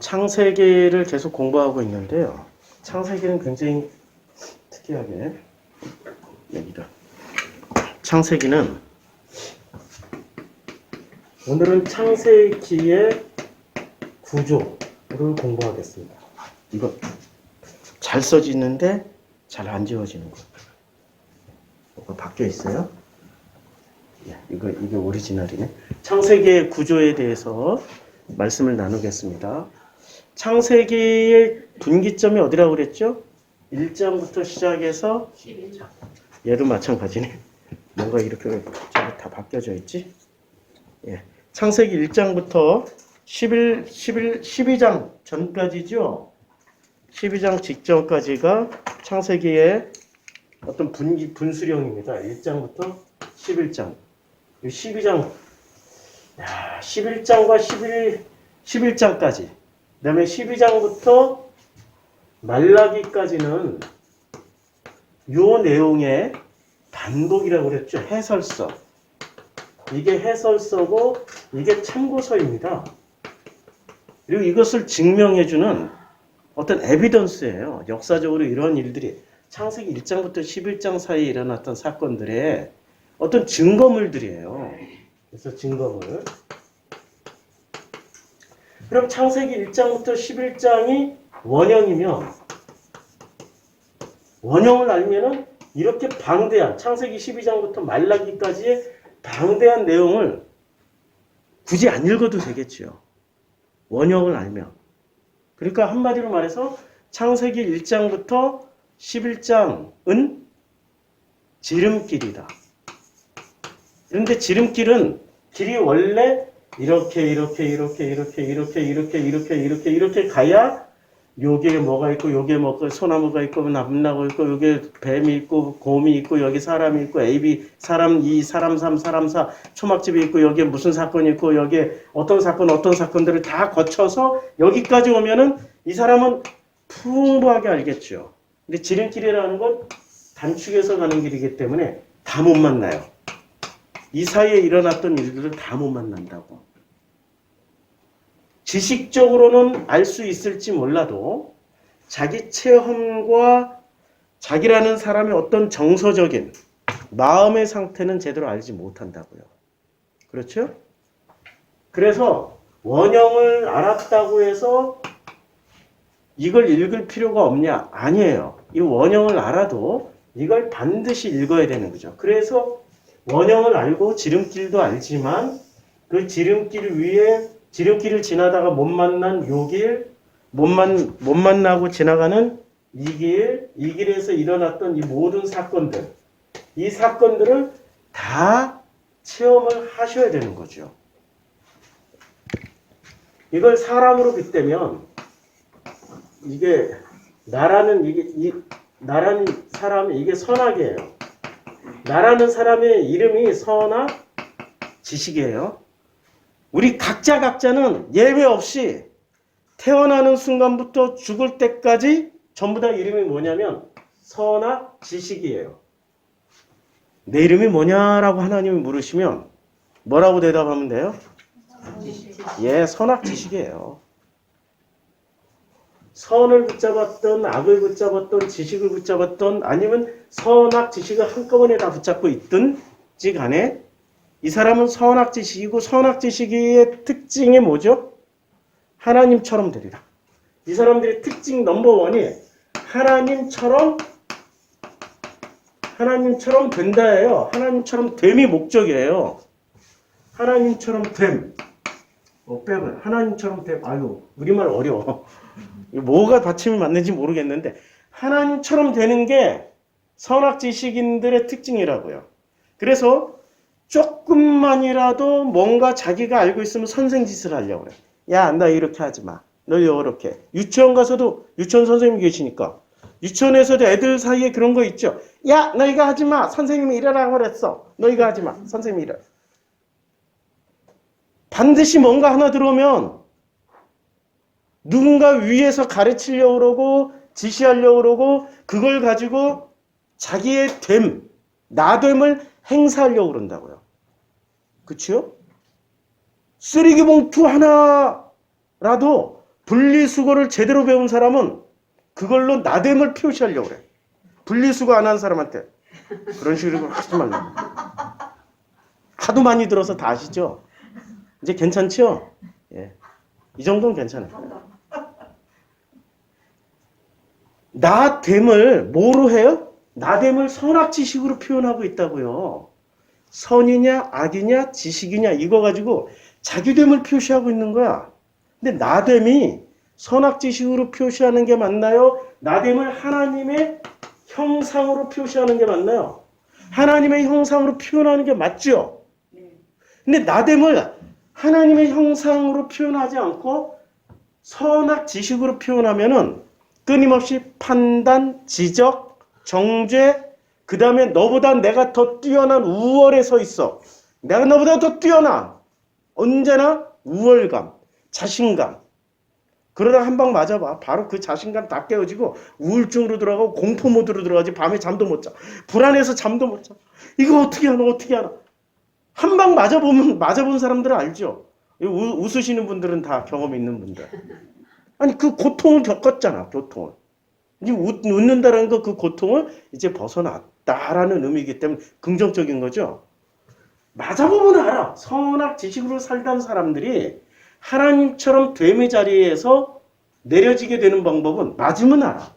창세기를 계속 공부하고 있는데요. 창세기는 굉장히 특이하게 여기다. 창세기는 오늘은 창세기의 구조를 공부하겠습니다. 이거 잘 써지는데 잘 안 지워지는 거. 이거 바뀌어 있어요. 이게 오리지널이네. 창세기의 구조에 대해서 말씀을 나누겠습니다. 창세기의 분기점이 어디라고 그랬죠? 1장부터 시작해서 11장. 얘도 마찬가지네. 뭔가 이렇게 다 바뀌어져 있지? 예. 창세기 1장부터 12장 전까지죠? 12장 직전까지가 창세기의 어떤 분수령입니다. 1장부터 11장. 12장, 11장과 11장까지. 그 다음에 12장부터 말라기까지는 요 내용의 반복이라고 그랬죠. 해설서. 이게 해설서고 이게 참고서입니다. 그리고 이것을 증명해주는 어떤 에비던스예요. 역사적으로 이런 일들이 창세기 1장부터 11장 사이에 일어났던 사건들의 어떤 증거물들이에요. 그래서 증거물. 그럼 창세기 1장부터 11장이 원형이면 원형을 알면은 이렇게 방대한 창세기 12장부터 말라기까지의 방대한 내용을 굳이 안 읽어도 되겠죠. 원형을 알면. 그러니까 한마디로 말해서 창세기 1장부터 11장은 지름길이다. 그런데 지름길은 길이 원래 이렇게 가야 여기에 뭐가 있고 여기에 뭐가 소나무가 있고 나무나무 있고 여기에 뱀이 있고 곰이 있고 여기 사람이 있고 AB 사람 2 사람 3 사람 4 초막집이 있고 여기에 무슨 사건이 있고 여기에 어떤 사건들을 다 거쳐서 여기까지 오면은 이 사람은 풍부하게 알겠죠. 근데 지름길이라는 건 단축해서 가는 길이기 때문에 다 못 만나요. 이 사이에 일어났던 일들을 다 못 만난다고. 지식적으로는 알 수 있을지 몰라도 자기 체험과 자기라는 사람의 어떤 정서적인 마음의 상태는 제대로 알지 못한다고요. 그렇죠? 그래서 원형을 알았다고 해서 이걸 읽을 필요가 없냐? 아니에요. 이 원형을 알아도 이걸 반드시 읽어야 되는 거죠. 그래서 원형을 알고 지름길도 알지만 그 지름길 위에 지름길을 지나다가 못 만난 요 길, 못 만나고 지나가는 이 길에서 일어났던 이 모든 사건들, 이 사건들을 다 체험을 하셔야 되는 거죠. 이걸 사람으로 빗대면 이게 나라는 사람이 이게 선악이에요. 나라는 사람의 이름이 선악 지식이에요. 우리 각자는 예외 없이 태어나는 순간부터 죽을 때까지 전부 다 이름이 뭐냐면 선악 지식이에요. 내 이름이 뭐냐라고 하나님이 물으시면 뭐라고 대답하면 돼요? 예, 선악 지식이에요. 선을 붙잡았던 악을 붙잡았던 지식을 붙잡았던 아니면 선악 지식을 한꺼번에 다 붙잡고 있든지 간에 이 사람은 선악 지식이고 선악 지식의 특징이 뭐죠? 하나님처럼 되리라. 이 사람들의 특징 넘버원이 하나님처럼 된다예요. 하나님처럼 됨이 목적이에요. 하나님처럼 됨. 빼봐. 하나님처럼 됨. 아유, 우리말 어려워. 뭐가 받침이 맞는지 모르겠는데 하나님처럼 되는 게 선악 지식인들의 특징이라고요. 그래서 조금만이라도 뭔가 자기가 알고 있으면 선생짓을 하려고 그래. 야, 나 이렇게 하지 마. 너 이렇게. 유치원 가서도 유치원 선생님 계시니까 유치원에서도 애들 사이에 그런 거 있죠. 야, 너 이거 하지 마. 선생님이 이러라고 그랬어. 너 이거 하지 마. 선생님이 이래. 반드시 뭔가 하나 들어오면 누군가 위에서 가르치려고 그러고 지시하려고 그러고 그걸 가지고 자기의 됨, 나됨을 행사하려고 그런다고요. 그렇죠? 쓰레기 봉투 하나라도 분리수거를 제대로 배운 사람은 그걸로 나됨을 표시하려고 그래. 분리수거 안 한 사람한테 그런 식으로 하지 말라고. 하도 많이 들어서 다 아시죠? 이제 괜찮죠? 예. 이 정도는 괜찮아요. 나됨을 뭐로 해요? 나됨을 선악지식으로 표현하고 있다고요. 선이냐 악이냐 지식이냐 이거 가지고 자기됨을 표시하고 있는 거야. 근데 나됨이 선악지식으로 표시하는 게 맞나요? 나됨을 하나님의 형상으로 표시하는 게 맞나요? 하나님의 형상으로 표현하는 게 맞죠? 근데 나됨을 하나님의 형상으로 표현하지 않고 선악지식으로 표현하면은 끊임없이 판단, 지적, 정죄, 그 다음에 너보다 내가 더 뛰어난 우월에 서 있어. 내가 너보다 더 뛰어나. 언제나 우월감, 자신감. 그러다가 한 방 맞아봐. 바로 그 자신감 다 깨어지고 우울증으로 들어가고 공포 모드로 들어가지. 밤에 잠도 못 자. 불안해서 잠도 못 자. 이거 어떻게 하나 어떻게 하나. 한 방 맞아본 사람들은 알죠. 웃으시는 분들은 다 경험 있는 분들. 아니 그 고통을 겪었잖아. 고통을. 이제 웃는다는 거 그 고통을 이제 벗어났다라는 의미이기 때문에 긍정적인 거죠. 맞아보면 알아. 선악 지식으로 살던 사람들이 하나님처럼 됨의 자리에서 내려지게 되는 방법은 맞으면 알아.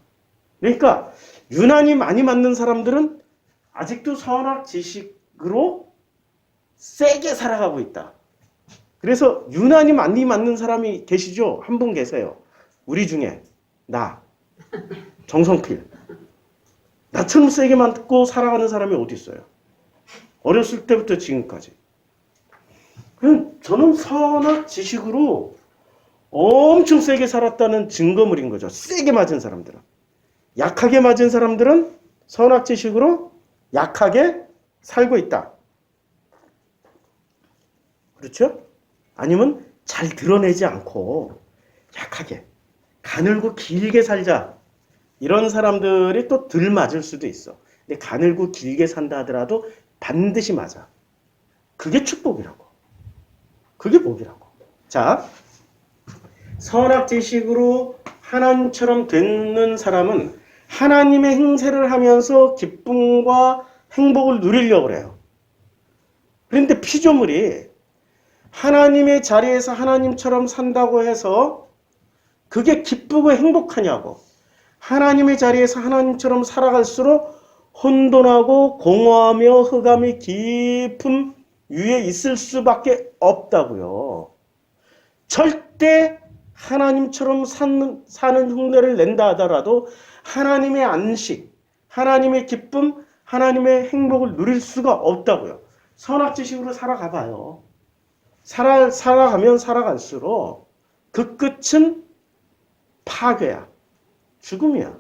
그러니까 유난히 많이 맞는 사람들은 아직도 선악 지식으로 세게 살아가고 있다. 그래서 유난히 많이 맞는 사람이 계시죠? 한 분 계세요. 우리 중에 나 정성필. 나처럼 세게 맞고 살아가는 사람이 어디 있어요? 어렸을 때부터 지금까지. 저는 선악 지식으로 엄청 세게 살았다는 증거물인 거죠. 세게 맞은 사람들은. 약하게 맞은 사람들은 선악 지식으로 약하게 살고 있다. 그렇죠? 아니면 잘 드러내지 않고 약하게 가늘고 길게 살자. 이런 사람들이 또 덜 맞을 수도 있어. 근데 가늘고 길게 산다 하더라도 반드시 맞아. 그게 축복이라고. 그게 복이라고. 자, 선악지식으로 하나님처럼 되는 사람은 하나님의 행세를 하면서 기쁨과 행복을 누리려고 그래요. 그런데 피조물이 하나님의 자리에서 하나님처럼 산다고 해서 그게 기쁘고 행복하냐고. 하나님의 자리에서 하나님처럼 살아갈수록 혼돈하고 공허하며 흑암이 깊은 위에 있을 수밖에 없다고요. 절대 하나님처럼 사는 흉내를 낸다 하더라도 하나님의 안식, 하나님의 기쁨, 하나님의 행복을 누릴 수가 없다고요. 선악지식으로 살아가봐요. 살아가면 살아갈수록 그 끝은 파괴야. 죽음이야.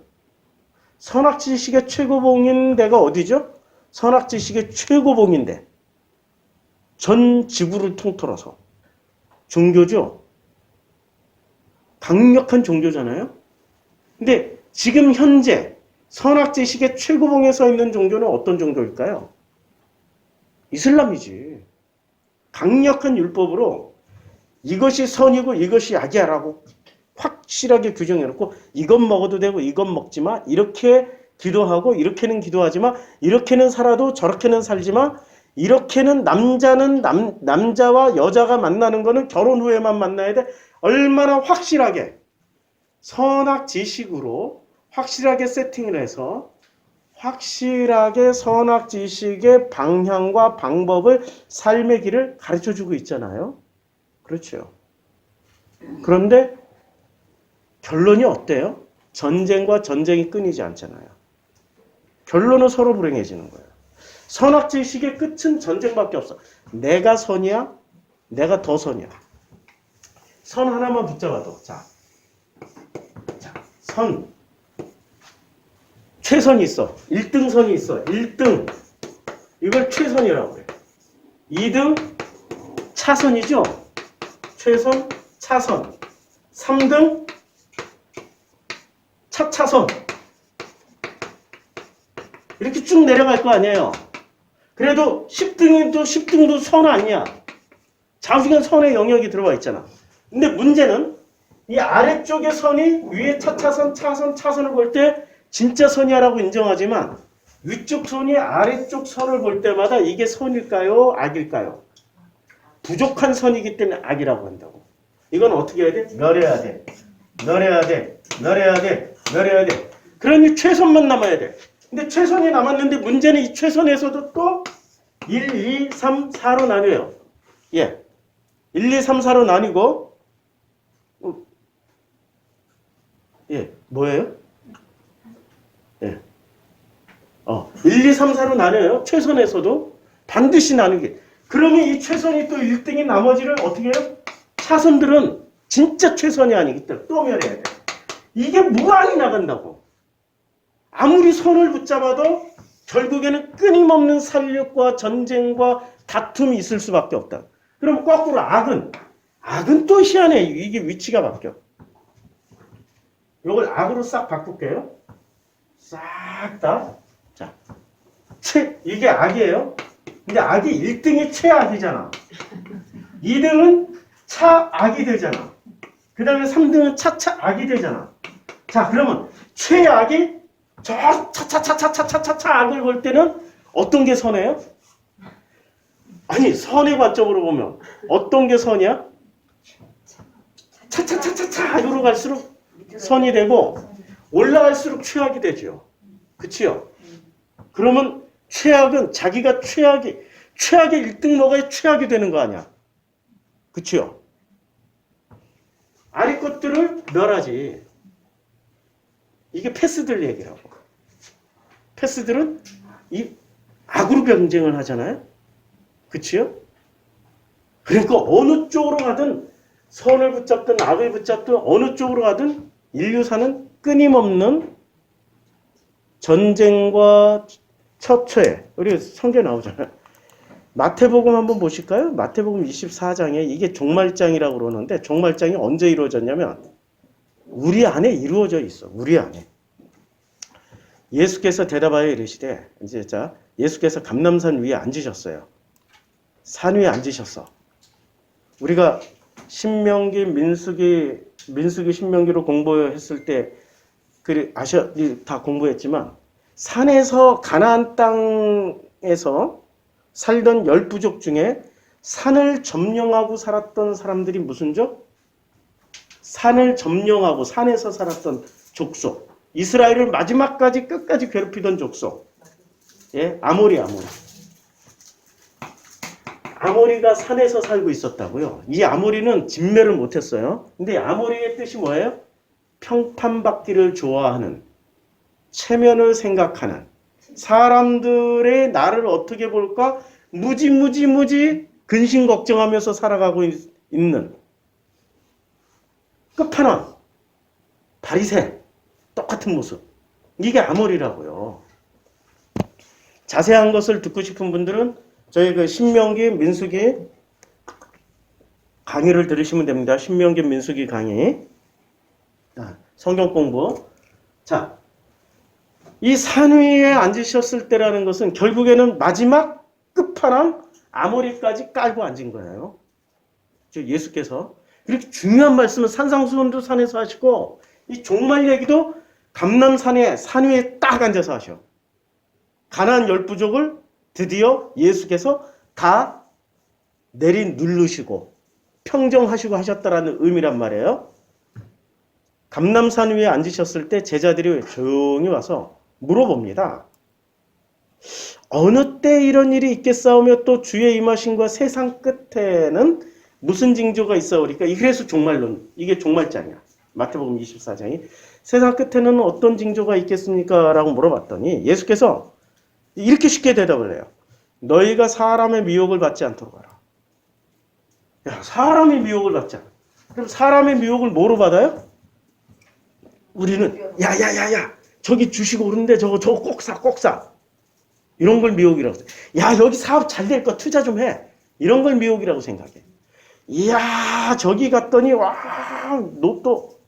선악지식의 최고봉인 데가 어디죠? 선악지식의 최고봉인데 전 지구를 통틀어서 종교죠. 강력한 종교잖아요. 근데 지금 현재 선악지식의 최고봉에 서 있는 종교는 어떤 종교일까요? 이슬람이지. 강력한 율법으로 이것이 선이고 이것이 악이야라고 확실하게 규정해놓고 이건 먹어도 되고 이건 먹지 마. 이렇게 기도하고 이렇게는 기도하지 마. 이렇게는 살아도 저렇게는 살지 마. 이렇게는 남자와 여자가 만나는 거는 결혼 후에만 만나야 돼. 얼마나 확실하게 선악지식으로 확실하게 세팅을 해서 확실하게 선악지식의 방향과 방법을 삶의 길을 가르쳐주고 있잖아요. 그렇죠. 그런데 결론이 어때요? 전쟁과 전쟁이 끊이지 않잖아요. 결론은 서로 불행해지는 거예요. 선악지식의 끝은 전쟁밖에 없어. 내가 선이야? 내가 더 선이야. 선 하나만 붙잡아도. 자, 선. 최선이 있어. 1등 선이 있어. 1등. 이걸 최선이라고 해요. 2등 차선이죠. 최선, 차선. 3등 차차선. 이렇게 쭉 내려갈 거 아니에요. 그래도 10등도 선 아니야. 좌우지간 선의 영역이 들어와 있잖아. 근데 문제는 이 아래쪽의 선이 위에 차선을 볼 때 진짜 선이야라고 인정하지만 위쪽 선이 아래쪽 선을 볼 때마다 이게 선일까요? 악일까요? 부족한 선이기 때문에 악이라고 한다고. 이건 어떻게 해야 돼? 멸해야 돼. 멸해야 돼. 멸해야 돼. 멸해야 돼. 그러니 최선만 남아야 돼. 근데 최선이 남았는데 문제는 이 최선에서도 또 1, 2, 3, 4로 나뉘어요. 예. 1, 2, 3, 4로 나뉘고 예. 뭐예요? 예. 1, 2, 3, 4로 나뉘어요. 최선에서도 반드시 나누게. 그러면 이 최선이 또 1등인 나머지를 어떻게 해요? 차선들은 진짜 최선이 아니기 때문에 또 멸해야 돼. 이게 무한히 나간다고. 아무리 손을 붙잡아도 결국에는 끊임없는 살육과 전쟁과 다툼이 있을 수밖에 없다. 그럼 거꾸로 악은 또 희한해. 이게 위치가 바뀌어. 이걸 악으로 싹 바꿀게요. 싹 다. 자, 이게 악이에요. 근데 악이 1등이 최악이잖아. 2등은 차악이 되잖아. 그 다음에 3등은 차차악이 되잖아. 자, 그러면 최악이 저 차차차차차차차 악을 볼 때는 어떤 게 선해요? 아니, 선의 관점으로 보면 어떤 게 선이야? 차차차차차 악으로 갈수록 선이 되고 올라갈수록 최악이 되죠. 그치요? 그러면 최악은 자기가 최악의 1등 먹어야 최악이 되는 거 아니야. 그치요? 아래 것들을 멸하지. 이게 패스들 얘기라고. 패스들은 이 악으로 경쟁을 하잖아요. 그치요? 그러니까 어느 쪽으로 가든 선을 붙잡든 악을 붙잡든 어느 쪽으로 가든 인류사는 끊임없는 전쟁과 처처에 우리 성경에 나오잖아요. 마태복음 한번 보실까요? 마태복음 24장에 이게 종말장이라고 그러는데 종말장이 언제 이루어졌냐면 우리 안에 이루어져 있어. 우리 안에. 예수께서 대답하여 이르시되 이제 자 예수께서 감람산 위에 앉으셨어요. 산 위에 앉으셨어. 우리가 신명기, 민수기, 신명기로 공부했을 때 다 공부했지만 산에서 가나안 땅에서 살던 10부족 중에 산을 점령하고 살았던 사람들이 무슨 족? 산을 점령하고 산에서 살았던 족속. 이스라엘을 마지막까지 끝까지 괴롭히던 족속. 예, 아모리. 아모리가 산에서 살고 있었다고요. 이 아모리는 진멸을 못했어요. 근데 아모리의 뜻이 뭐예요? 평판받기를 좋아하는, 체면을 생각하는, 사람들의 나를 어떻게 볼까 무지 근심 걱정하면서 살아가고 있는 끝판왕, 바리새, 똑같은 모습. 이게 아모리라고요. 자세한 것을 듣고 싶은 분들은 저희 그 신명기, 민수기 강의를 들으시면 됩니다. 신명기, 민수기 강의. 성경 공부. 자, 이 산 위에 앉으셨을 때라는 것은 결국에는 마지막 끝판왕 아모리까지 깔고 앉은 거예요. 예수께서. 이렇게 중요한 말씀은 산상수훈도 산에서 하시고 이 종말 얘기도 감람산에 산 위에 딱 앉아서 하셔. 가나안 10부족을 드디어 예수께서 다 누르시고 평정하시고 하셨다라는 의미란 말이에요. 감람산 위에 앉으셨을 때 제자들이 조용히 와서 물어봅니다. 어느 때 이런 일이 있겠사오며 또 주의 임하심과 세상 끝에는 무슨 징조가 있사오리까? 그래서 종말론, 이게 종말장이야. 마태복음 24장이 세상 끝에는 어떤 징조가 있겠습니까? 라고 물어봤더니 예수께서 이렇게 쉽게 대답을 해요. 너희가 사람의 미혹을 받지 않도록 하라. 야, 사람의 미혹을 받지 않아. 그럼 사람의 미혹을 뭐로 받아요? 우리는 야야야야 저기 주식 오른데 저거 꼭 사. 이런 걸 미혹이라고 해. 야, 여기 사업 잘 될 거 투자 좀 해. 이런 걸 미혹이라고 생각해. 이야, 저기 갔더니 와, 로또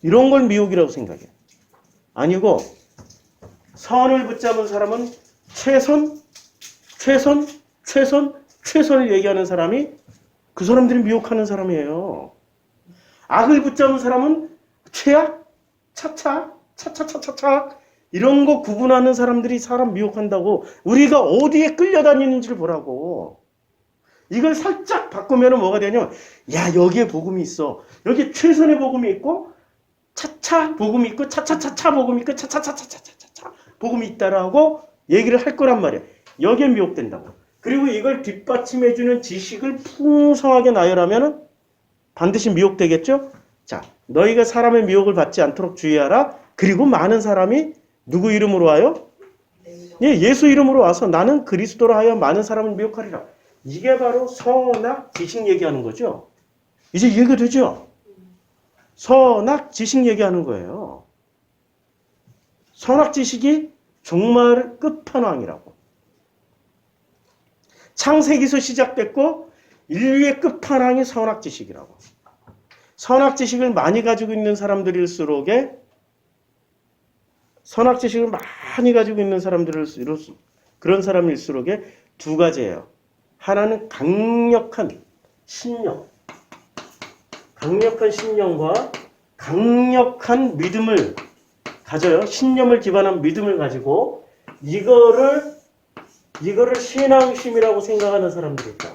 이런 걸 미혹이라고 생각해. 아니고 선을 붙잡은 사람은 최선, 최선을 얘기하는 사람이 그 사람들이 미혹하는 사람이에요. 악을 붙잡은 사람은 최악, 차차 이런 거 구분하는 사람들이 사람 미혹한다고. 우리가 어디에 끌려다니는지를 보라고. 이걸 살짝 바꾸면 뭐가 되냐면, 야, 여기에 복음이 있어. 여기 최선의 복음이 있고 차차 복음이 있고 차차차차 복음이 있고 차차차차차차차 복음이 있다라고 얘기를 할 거란 말이야. 여기에 미혹된다고. 그리고 이걸 뒷받침해주는 지식을 풍성하게 나열하면 반드시 미혹되겠죠? 자, 너희가 사람의 미혹을 받지 않도록 주의하라. 그리고 많은 사람이 누구 이름으로 와요? 예, 예수 이름으로 와서 나는 그리스도로 하여 많은 사람을 미혹하리라. 이게 바로 선악 지식 얘기하는 거죠. 이제 이해가 되죠? 선악 지식 얘기하는 거예요. 선악 지식이 종말 끝판왕이라고. 창세기에서 시작됐고 인류의 끝판왕이 선악 지식이라고. 선악 지식을 많이 가지고 있는 사람들일수록에 선악 지식을 많이 가지고 있는 사람들일수록 그런 사람일수록에 두 가지예요. 하나는 강력한 신념, 강력한 신념과 강력한 믿음을 가져요. 신념을 기반한 믿음을 가지고 이거를 신앙심이라고 생각하는 사람들이 있다.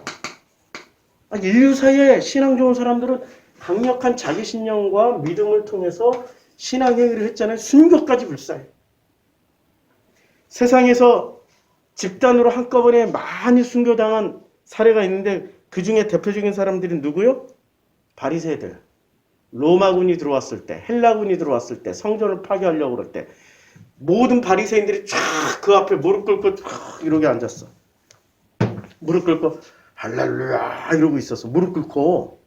인류 사이에 신앙 좋은 사람들은 강력한 자기 신념과 믿음을 통해서 신앙행위를 했잖아요. 순교까지 불사해. 세상에서 집단으로 한꺼번에 많이 순교당한 사례가 있는데 그 중에 대표적인 사람들이 누구요? 바리새들. 로마군이 들어왔을 때, 헬라군이 들어왔을 때, 성전을 파괴하려고 그럴 때 모든 바리새인들이 쫙 그 앞에 무릎 꿇고 이러게 앉았어. 무릎 꿇고 할렐루야 이러고 있었어. 무릎 꿇고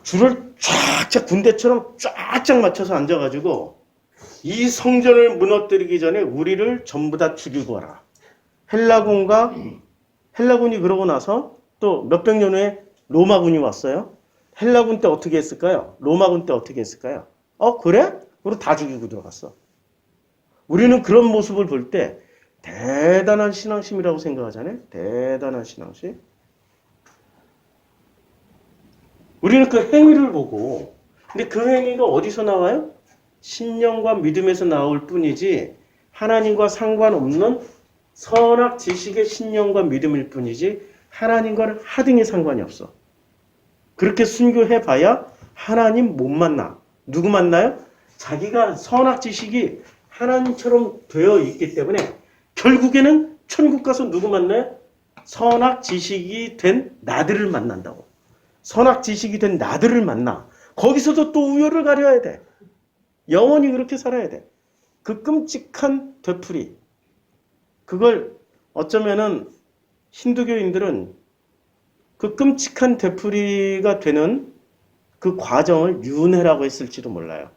줄을 쫙쫙 군대처럼 쫙쫙 맞춰서 앉아가지고 이 성전을 무너뜨리기 전에 우리를 전부 다 죽이고 와라. 헬라군이 그러고 나서 또 몇백 년 후에 로마군이 왔어요. 헬라군 때 어떻게 했을까요? 로마군 때 어떻게 했을까요? 그래? 그리고 다 죽이고 들어갔어. 우리는 그런 모습을 볼 때 대단한 신앙심이라고 생각하잖아요. 대단한 신앙심. 우리는 그 행위를 보고, 근데 그 행위가 어디서 나와요? 신념과 믿음에서 나올 뿐이지 하나님과 상관없는 선악 지식의 신념과 믿음일 뿐이지 하나님과는 하등의 상관이 없어. 그렇게 순교해봐야 하나님 못 만나. 누구 만나요? 자기가 선악 지식이 하나님처럼 되어 있기 때문에 결국에는 천국 가서 누구 만나요? 선악 지식이 된 나들을 만난다고. 선악 지식이 된 나들을 만나. 거기서도 또 우열을 가려야 돼. 영원히 그렇게 살아야 돼. 그 끔찍한 되풀이. 그걸 어쩌면은 힌두교인들은 그 끔찍한 되풀이가 되는 그 과정을 윤회라고 했을지도 몰라요.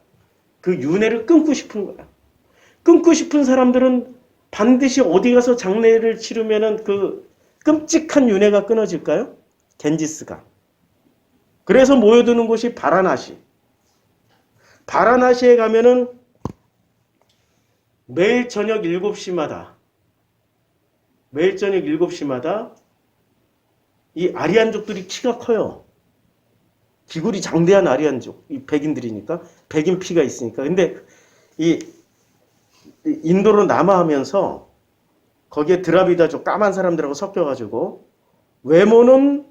그 윤회를 끊고 싶은 거야. 끊고 싶은 사람들은 반드시 어디 가서 장례를 치르면은 그 끔찍한 윤회가 끊어질까요? 겐지스강. 그래서 모여드는 곳이 바라나시. 바라나시에 가면은 매일 저녁 7시마다 이 아리안족들이 키가 커요. 기굴이 장대한 아리안족, 이 백인들이니까 백인 피가 있으니까. 근데 이 인도로 남하하면서 거기에 드라비다족 까만 사람들하고 섞여가지고 외모는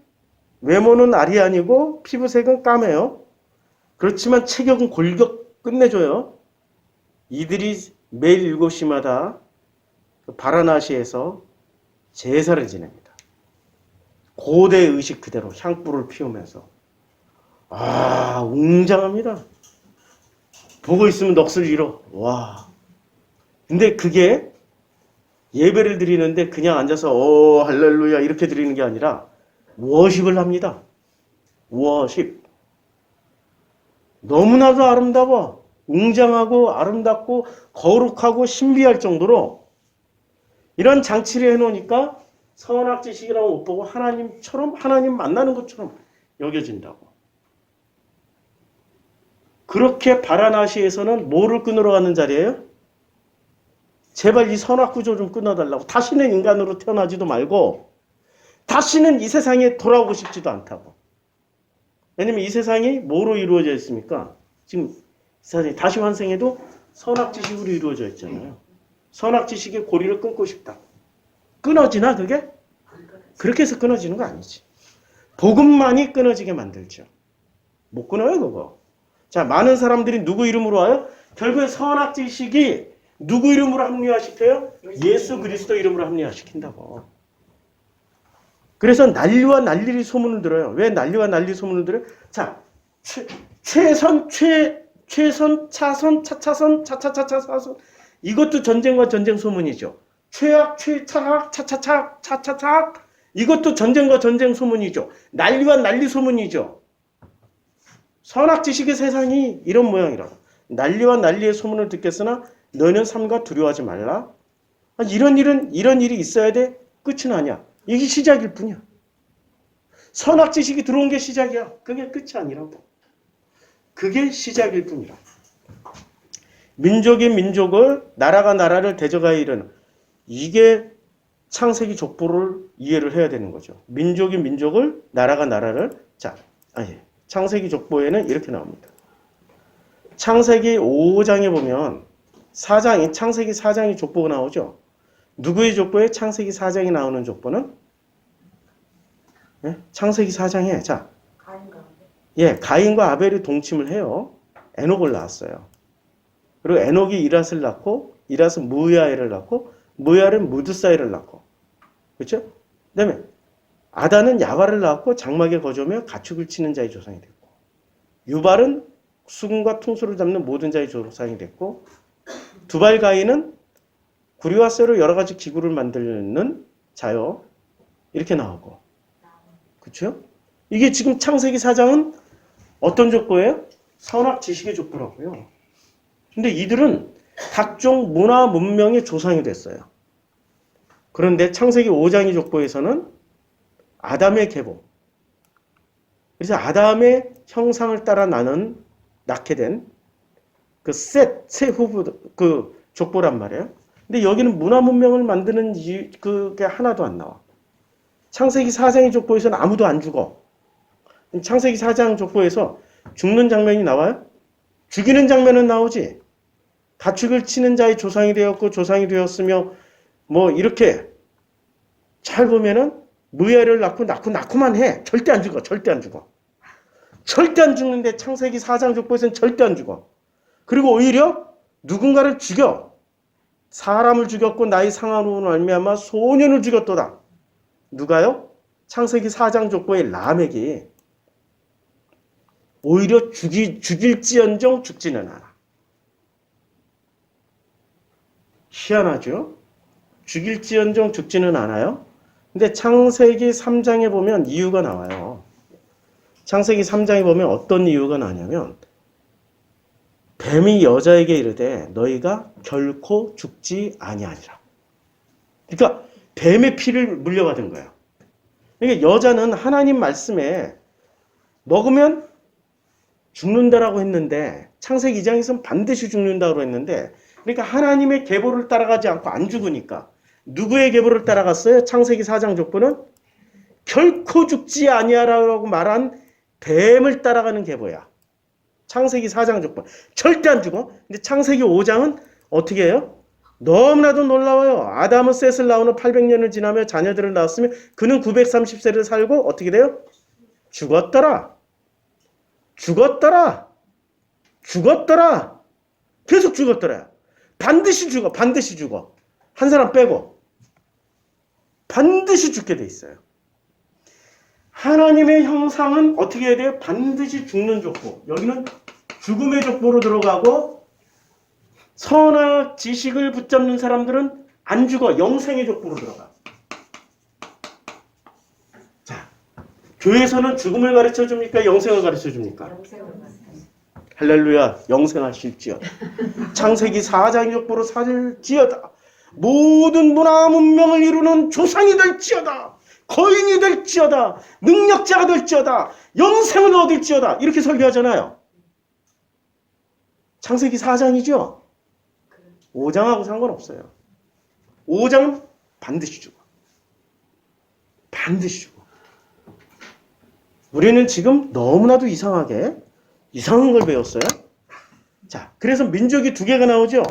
아리안이고 피부색은 까매요. 그렇지만 체격은 골격 끝내줘요. 이들이 매일 7시마다 바라나시에서 제사를 지냅니다. 고대 의식 그대로 향불을 피우면서. 웅장합니다. 보고 있으면 넋을 잃어. 와. 근데 그게 예배를 드리는데 그냥 앉아서 할렐루야 이렇게 드리는 게 아니라 워십을 합니다. 워십. 너무나도 아름다워. 웅장하고 아름답고 거룩하고 신비할 정도로 이런 장치를 해놓으니까 선악 지식이라고 못 보고 하나님처럼 하나님 만나는 것처럼 여겨진다고. 그렇게 바라나시에서는 뭐를 끊으러 가는 자리예요? 제발 이 선악 구조 좀 끊어달라고. 다시는 인간으로 태어나지도 말고 다시는 이 세상에 돌아오고 싶지도 않다고. 왜냐면 이 세상이 뭐로 이루어져 있습니까? 지금 세상이 다시 환생해도 선악지식으로 이루어져 있잖아요. 선악지식의 고리를 끊고 싶다. 끊어지나 그게? 그렇게 해서 끊어지는 거 아니지. 복음만이 끊어지게 만들죠. 못 끊어요 그거. 자, 많은 사람들이 누구 이름으로 와요? 결국에 선악지식이 누구 이름으로 합리화시켜요? 예수 그리스도 이름으로 합리화시킨다고. 그래서 난리와 난리 소문을 들어요. 왜 난리와 난리 소문을 들어요? 자, 최선, 차선, 차차선. 이것도 전쟁과 전쟁 소문이죠. 최악, 최차악, 차차착. 이것도 전쟁과 전쟁 소문이죠. 난리와 난리 소문이죠. 선악지식의 세상이 이런 모양이라. 난리와 난리의 소문을 듣겠으나 너는 삼가 두려워하지 말라. 이런 일이 있어야 돼. 끝은 아니야. 이게 시작일 뿐이야. 선악지식이 들어온 게 시작이야. 그게 끝이 아니라고. 그게 시작일 뿐이라. 민족이 민족을, 나라가 나라를 대적하여 이르는, 이게 창세기 족보를 이해를 해야 되는 거죠. 민족이 민족을, 나라가 나라를. 자, 창세기 족보에는 이렇게 나옵니다. 창세기 5장에 보면 창세기 4장이 족보가 나오죠. 누구의 족보에 창세기 4장이 나오는 족보는? 창세기 4장에 가인과 아벨이 동침을 해요. 에녹을 낳았어요. 그리고 에녹이 이랏을 낳고, 이랏은 무야엘을 낳고, 무야엘은 무드사엘을 낳고, 그렇죠? 그다음에 아단은 야발을 낳았고 장막에 거주하며 가축을 치는 자의 조상이 됐고, 유발은 수금과 퉁소를 잡는 모든 자의 조상이 됐고, 두발 가인은 구리와 쇠로 여러 가지 기구를 만드는 자요. 이렇게 나오고, 그렇죠? 이게 지금 창세기 4장은 어떤 족보예요? 선악 지식의 족보라고요. 근데 이들은 각종 문화 문명의 조상이 됐어요. 그런데 창세기 5장의 족보에서는 아담의 계보. 그래서 아담의 형상을 따라 낳게 된 그 셋 후보 그 족보란 말이에요. 근데 여기는 문화 문명을 만드는 그게 하나도 안 나와. 창세기 4장의 족보에서는 아무도 안 죽어. 창세기 4장 족보에서 죽는 장면이 나와요? 죽이는 장면은 나오지. 가축을 치는 자의 조상이 되었고 조상이 되었으며 뭐 이렇게 잘 보면은 무야를 낳고만 해. 절대 안 죽어. 절대 안 죽어. 절대 안 죽는데 창세기 4장 족보에서는 절대 안 죽어. 그리고 오히려 누군가를 죽여. 사람을 죽였고 나의 상하로 말미암아 소년을 죽였도다. 누가요? 창세기 4장 족보의 라멕이 오히려 죽일지언정 죽지는 않아. 희한하죠? 죽일지언정 죽지는 않아요. 근데 창세기 3장에 보면 이유가 나와요. 창세기 3장에 보면 어떤 이유가 나냐면 뱀이 여자에게 이르되 너희가 결코 죽지 아니하리라. 그러니까 뱀의 피를 물려받은 거예요. 그러니까 여자는 하나님 말씀에 먹으면 죽는다라고 했는데 창세기 2장에서는 반드시 죽는다고 했는데 그러니까 하나님의 계보를 따라가지 않고 안 죽으니까 누구의 계보를 따라갔어요? 창세기 4장 족보는 결코 죽지 아니하라고 말한 뱀을 따라가는 계보야. 창세기 4장 족보. 절대 안 죽어. 근데 창세기 5장은 어떻게 해요? 너무나도 놀라워요. 아담은 셋을 낳은 후 800년을 지나며 자녀들을 낳았으며 그는 930세를 살고 어떻게 돼요? 죽었더라. 계속 죽었더라. 반드시 죽어. 한 사람 빼고. 반드시 죽게 돼 있어요. 하나님의 형상은 어떻게 해야 돼요? 반드시 죽는 족보. 여기는 죽음의 족보로 들어가고 선악 지식을 붙잡는 사람들은 안 죽어. 영생의 족보로 들어가. 자, 교회에서는 죽음을 가르쳐 줍니까? 영생을 가르쳐 줍니까? 할렐루야. 영생하실지어다. 창세기 4장 족보로 살지어다. 모든 문화 문명을 이루는 조상이 될지어다. 거인이 될지어다. 능력자가 될지어다. 영생을 얻을지어다. 이렇게 설교하잖아요. 창세기 4장이죠. 5장하고 상관없어요. 5장은 반드시 죽어. 반드시 주고. 우리는 지금 너무나도 이상한 걸 배웠어요. 자, 그래서 민족이 두 개가 나오죠.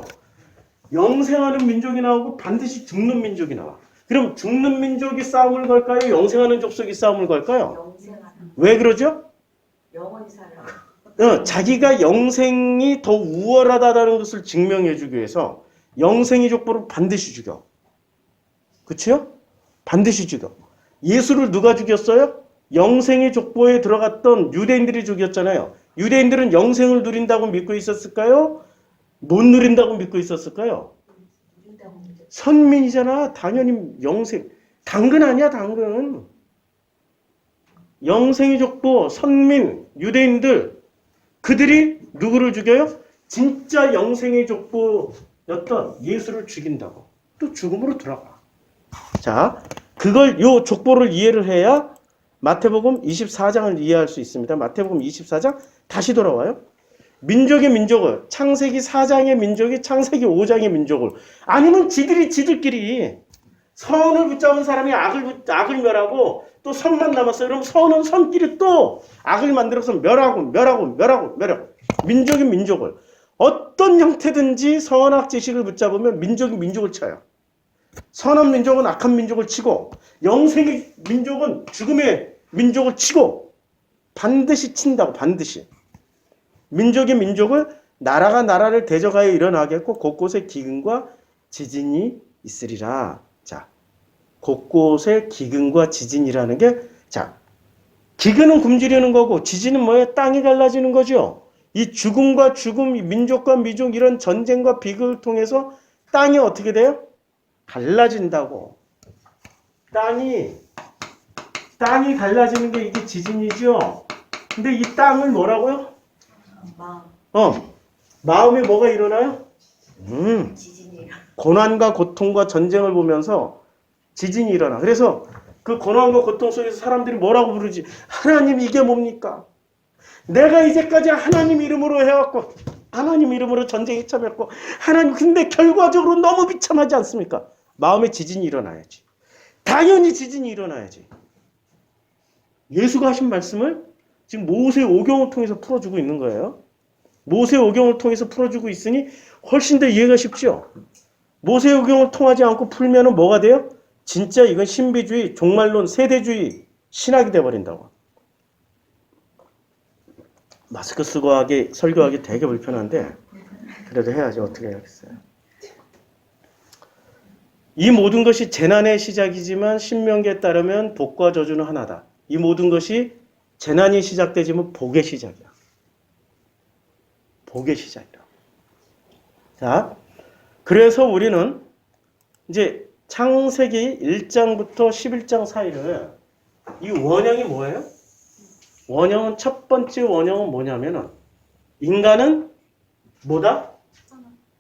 영생하는 민족이 나오고 반드시 죽는 민족이 나와. 그럼 죽는 민족이 싸움을 걸까요? 영생하는 족속이 싸움을 걸까요? 영생하는. 왜 그러죠? 영원히 살아. 자기가 영생이 더 우월하다는 것을 증명해주기 위해서 영생의 족보를 반드시 죽여. 그치요? 반드시 죽여. 예수를 누가 죽였어요? 영생의 족보에 들어갔던 유대인들이 죽였잖아요. 유대인들은 영생을 누린다고 믿고 있었을까요? 못 누린다고 믿고 있었을까요? 선민이잖아. 당연히 영생. 당근 아니야, 당근. 영생의 족보, 선민, 유대인들, 그들이 누구를 죽여요? 진짜 영생의 족보였던 예수를 죽인다고. 또 죽음으로 들어가. 자, 요 족보를 이해를 해야 마태복음 24장을 이해할 수 있습니다. 마태복음 24장 다시 돌아와요. 민족의 민족을, 창세기 4장의 민족이 창세기 5장의 민족을, 아니면 지들끼리 선을 붙잡은 사람이 악을 멸하고 또 선만 남았어요. 그럼 선은 선끼리 또 악을 만들어서 멸하고. 민족이 민족을. 어떤 형태든지 선악 지식을 붙잡으면 민족이 민족을 쳐요. 선한 민족은 악한 민족을 치고 영생의 민족은 죽음의 민족을 치고 반드시 친다고. 반드시. 민족이 민족을, 나라가 나라를 대적하여 일어나겠고 곳곳에 기근과 지진이 있으리라. 자, 곳곳에 기근과 지진이라는 게, 자, 기근은 굶주리는 거고 지진은 뭐예요? 땅이 갈라지는 거죠. 이 죽음과 죽음, 이 민족과 민족, 이런 전쟁과 비극을 통해서 땅이 어떻게 돼요? 갈라진다고. 땅이 갈라지는 게 이게 지진이죠. 근데 이 땅을 뭐라고요? 마음에 뭐가 일어나요? 지진이. 고난과 고통과 전쟁을 보면서 지진이 일어나. 그래서 그 고난과 고통 속에서 사람들이 뭐라고 부르지? 하나님, 이게 뭡니까? 내가 이제까지 하나님 이름으로 해왔고 하나님 이름으로 전쟁에 참여했고 하나님, 근데 결과적으로 너무 비참하지 않습니까? 마음에 지진이 일어나야지. 당연히 지진이 일어나야지. 예수가 하신 말씀을 지금 모세 오경을 통해서 풀어주고 있는 거예요. 모세 오경을 통해서 풀어주고 있으니 훨씬 더 이해가 쉽죠. 모세 오경을 통하지 않고 풀면은 뭐가 돼요? 진짜 이건 신비주의, 종말론, 세대주의 신학이 돼버린다고. 마스크 쓰고 설교하기 되게 불편한데 그래도 해야지. 어떻게 해야겠어요. 이 모든 것이 재난의 시작이지만 신명기에 따르면 복과 저주는 하나다. 이 모든 것이 재난이 시작되지만 복의 시작이야. 복의 시작이라. 자, 그래서 우리는 이제 창세기 1장부터 11장 사이를, 이 원형이 뭐예요? 원형은, 첫 번째 원형은 뭐냐면은 인간은 뭐다?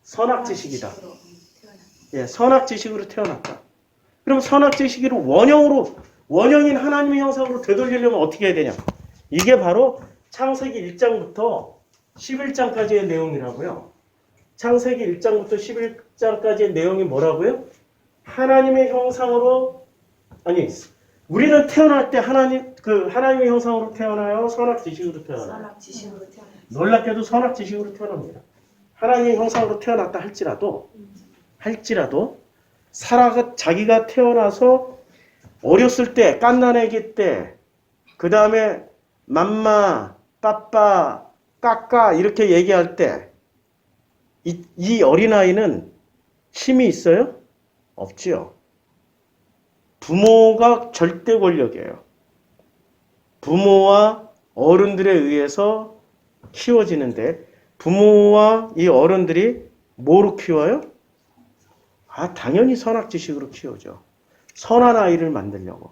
선악지식이다. 예, 선악지식으로 태어났다. 그럼 선악지식으로 원형인 하나님의 형상으로 되돌리려면 어떻게 해야 되냐? 이게 바로 창세기 1장부터 11장까지의 내용이라고요. 창세기 1장부터 11장까지의 내용이 뭐라고요? 하나님의 형상으로, 아니, 우리는 태어날 때 하나님의 형상으로 태어나요? 선악지식으로 태어나요? 선악지식으로 태어나요. 놀랍게도 선악지식으로 태어납니다. 하나님의 형상으로 태어났다 할지라도 사라가 자기가 태어나서 어렸을 때, 갓난아기 때, 그 다음에 맘마, 빠빠, 까까 이렇게 얘기할 때 이 어린아이는 힘이 있어요? 없지요. 부모가 절대 권력이에요. 부모와 어른들에 의해서 키워지는데 부모와 이 어른들이 뭐로 키워요? 당연히 선악지식으로 키우죠. 선한 아이를 만들려고.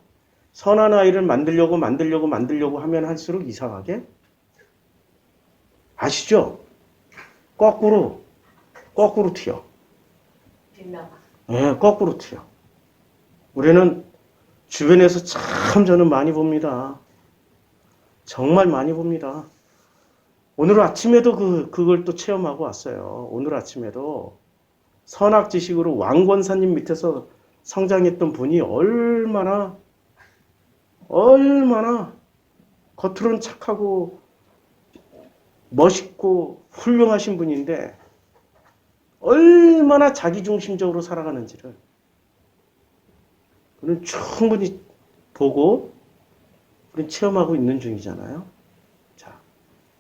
선한 아이를 만들려고 하면 할수록 이상하게, 아시죠? 거꾸로 튀어. 빗나가. 네, 거꾸로 튀어. 우리는 주변에서 참 저는 많이 봅니다. 정말 많이 봅니다. 오늘 아침에도 그걸 또 체험하고 왔어요. 오늘 아침에도 선악지식으로 왕권사님 밑에서 성장했던 분이 얼마나 얼마나 겉으로는 착하고 멋있고 훌륭하신 분인데 얼마나 자기중심적으로 살아가는지를 우리는 충분히 보고 우리는 체험하고 있는 중이잖아요. 자,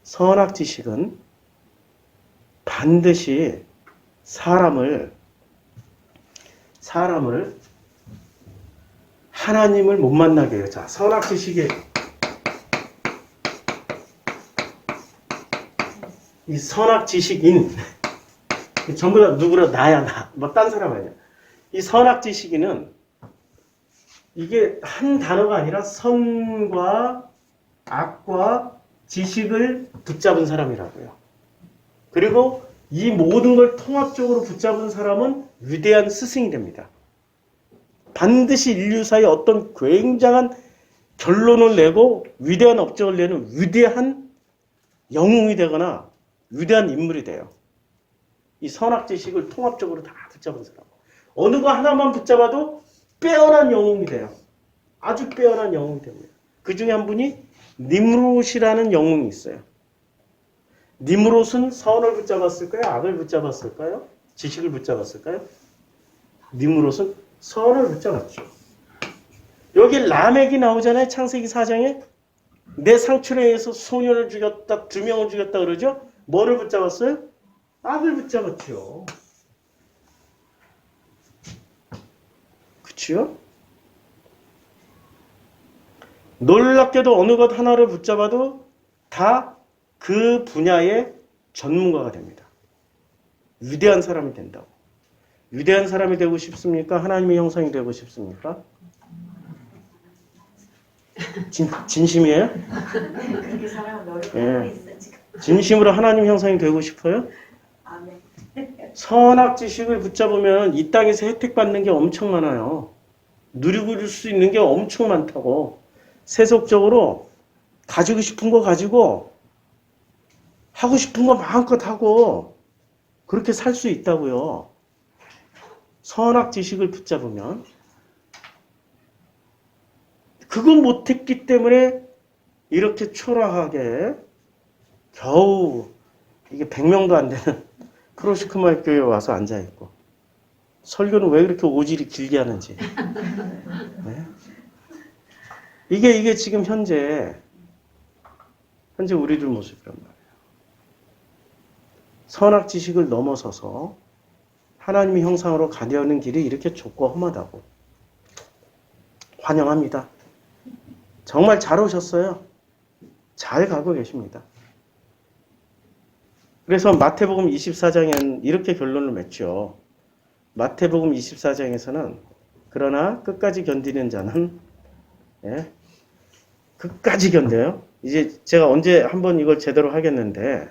선악지식은 반드시 사람을 하나님을 못 만나게 해요. 자, 선악지식의 이 선악지식인 전부 다 누구라 나야 나. 뭐 딴 사람 아니야. 이 선악지식인은 이게 한 단어가 아니라 선과 악과 지식을 붙잡은 사람이라고요. 그리고 이 모든 걸 통합적으로 붙잡은 사람은 위대한 스승이 됩니다. 반드시 인류사의 어떤 굉장한 결론을 내고 위대한 업적을 내는 위대한 영웅이 되거나 위대한 인물이 돼요. 이 선악지식을 통합적으로 다 붙잡은 사람. 어느 거 하나만 붙잡아도 빼어난 영웅이 돼요. 아주 빼어난 영웅이 됩니다. 그 중에 한 분이 니므롯이라는 영웅이 있어요. 니므롯은 선을 붙잡았을까요? 악을 붙잡았을까요? 지식을 붙잡았을까요? 니므롯은 선을 붙잡았죠. 여기 라멕이 나오잖아요. 창세기 4장에. 내 상출에 의해서 소년을 죽였다, 2명을 죽였다 그러죠? 뭐를 붙잡았어요? 악을 붙잡았죠. 그치요? 놀랍게도 어느 것 하나를 붙잡아도 다 그 분야의 전문가가 됩니다. 위대한 사람이 된다고. 위대한 사람이 되고 싶습니까? 하나님의 형상이 되고 싶습니까? 진심이에요? 그렇게 사람은 노력하고 예. 있어 지금. 진심으로 하나님 형상이 되고 싶어요? 아멘. 선악 지식을 붙잡으면 이 땅에서 혜택 받는 게 엄청 많아요. 누리고 수 있는 게 엄청 많다고. 세속적으로 가지고 싶은 거 가지고 하고 싶은 거 마음껏 하고 그렇게 살 수 있다고요. 선악 지식을 붙잡으면 그건 못했기 때문에 이렇게 초라하게 겨우 이게 100명도 안 되는 크로시크마이 교회에 와서 앉아있고 설교는 왜 그렇게 오지리 길게 하는지. 네? 이게 지금 현재 우리들 모습이란 말이에요. 선악 지식을 넘어서서 하나님의 형상으로 가려는 길이 이렇게 좁고 험하다고. 환영합니다. 정말 잘 오셨어요. 잘 가고 계십니다. 그래서 마태복음 24장에는 이렇게 결론을 맺죠. 마태복음 24장에서는 그러나 끝까지 견디는 자는 끝까지 견뎌요. 이제 제가 언제 한번 이걸 제대로 하겠는데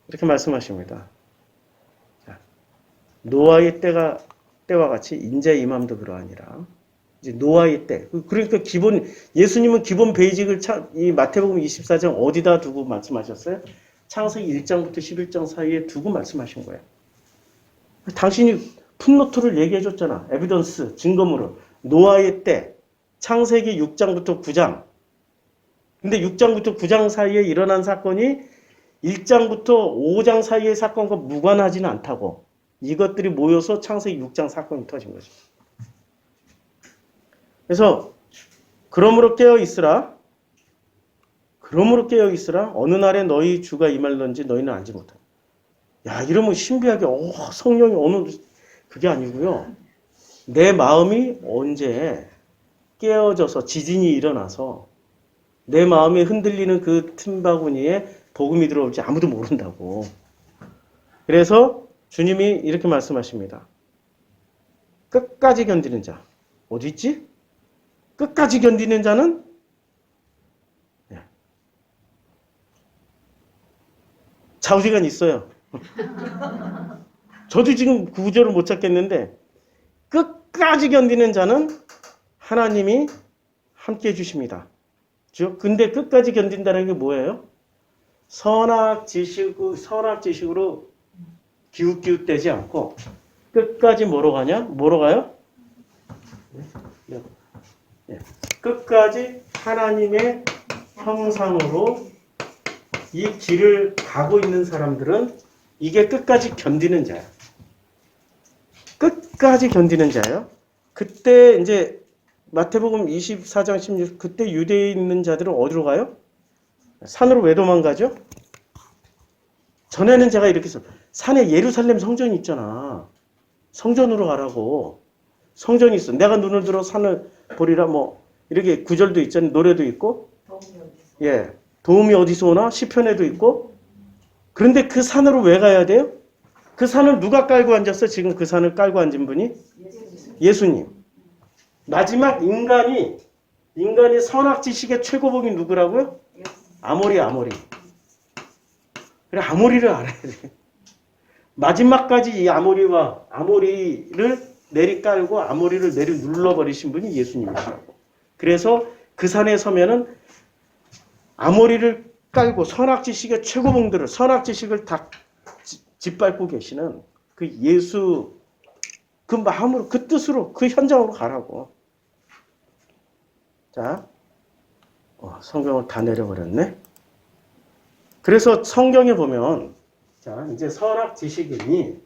이렇게 말씀하십니다. 자, 노아의 때와 같이 인자의 임함도 그러하니라. 이제 노아의 때. 그러니까 예수님은 기본 베이직을 이 마태복음 24장 어디다 두고 말씀하셨어요? 창세기 1장부터 11장 사이에 두고 말씀하신 거예요. 당신이 풋노트를 얘기해 줬잖아. 에비던스, 증거물을. 노아의 때, 창세기 6장부터 9장. 근데 6장부터 9장 사이에 일어난 사건이 1장부터 5장 사이의 사건과 무관하지는 않다고. 이것들이 모여서 창세기 6장 사건이 터진 거죠. 그래서 그러므로 깨어 있으라. 어느 날에 너희 주가 임할런지 너희는 알지 못한다. 야, 이러면 신비하게 성령이 그게 아니고요. 내 마음이 언제 깨어져서 지진이 일어나서 내 마음이 흔들리는 그 틈바구니에 복음이 들어올지 아무도 모른다고. 그래서 주님이 이렇게 말씀하십니다. 끝까지 견디는 자. 어디 있지? 끝까지 견디는 자는 좌우지간 있어요. 저도 지금 구절을 못 찾겠는데 끝까지 견디는 자는 하나님이 함께 해주십니다. 근데 끝까지 견딘다는 게 뭐예요? 선악 지식으로 기웃기웃대지 않고 끝까지 뭐로 가냐? 뭐로 가요? 예. 끝까지 하나님의 형상으로 이 길을 가고 있는 사람들은 이게 끝까지 견디는 자야. 끝까지 견디는 자예요. 그때 이제 마태복음 24장 16 그때 유대에 있는 자들은 어디로 가요? 산으로 왜 도망가죠? 전에는 제가 이렇게 했어요. 산에 예루살렘 성전이 있잖아. 성전으로 가라고. 성전이 있어. 내가 눈을 들어 산을 보리라 뭐 이렇게 구절도 있잖아요. 노래도 있고. 도움이 어디서? 예. 도움이 어디서 오나? 시편에도 있고. 그런데 그 산으로 왜 가야 돼요? 그 산을 누가 깔고 앉았어? 지금 그 산을 깔고 앉은 분이? 예수님. 마지막 인간이 선악지식의 최고봉이 누구라고요? 아모리. 그래, 아모리를 알아야 돼. 마지막까지 이 아모리를 내리깔고 아모리를 내리 눌러버리신 분이 예수님이시라고. 그래서 그 산에 서면은 아모리를 깔고 선악지식의 최고봉들을 선악지식을 다 짓밟고 계시는 그 예수 그 마음으로 그 뜻으로 그 현장으로 가라고. 자, 성경을 다 내려버렸네. 그래서 성경에 보면 자 이제 선악지식인이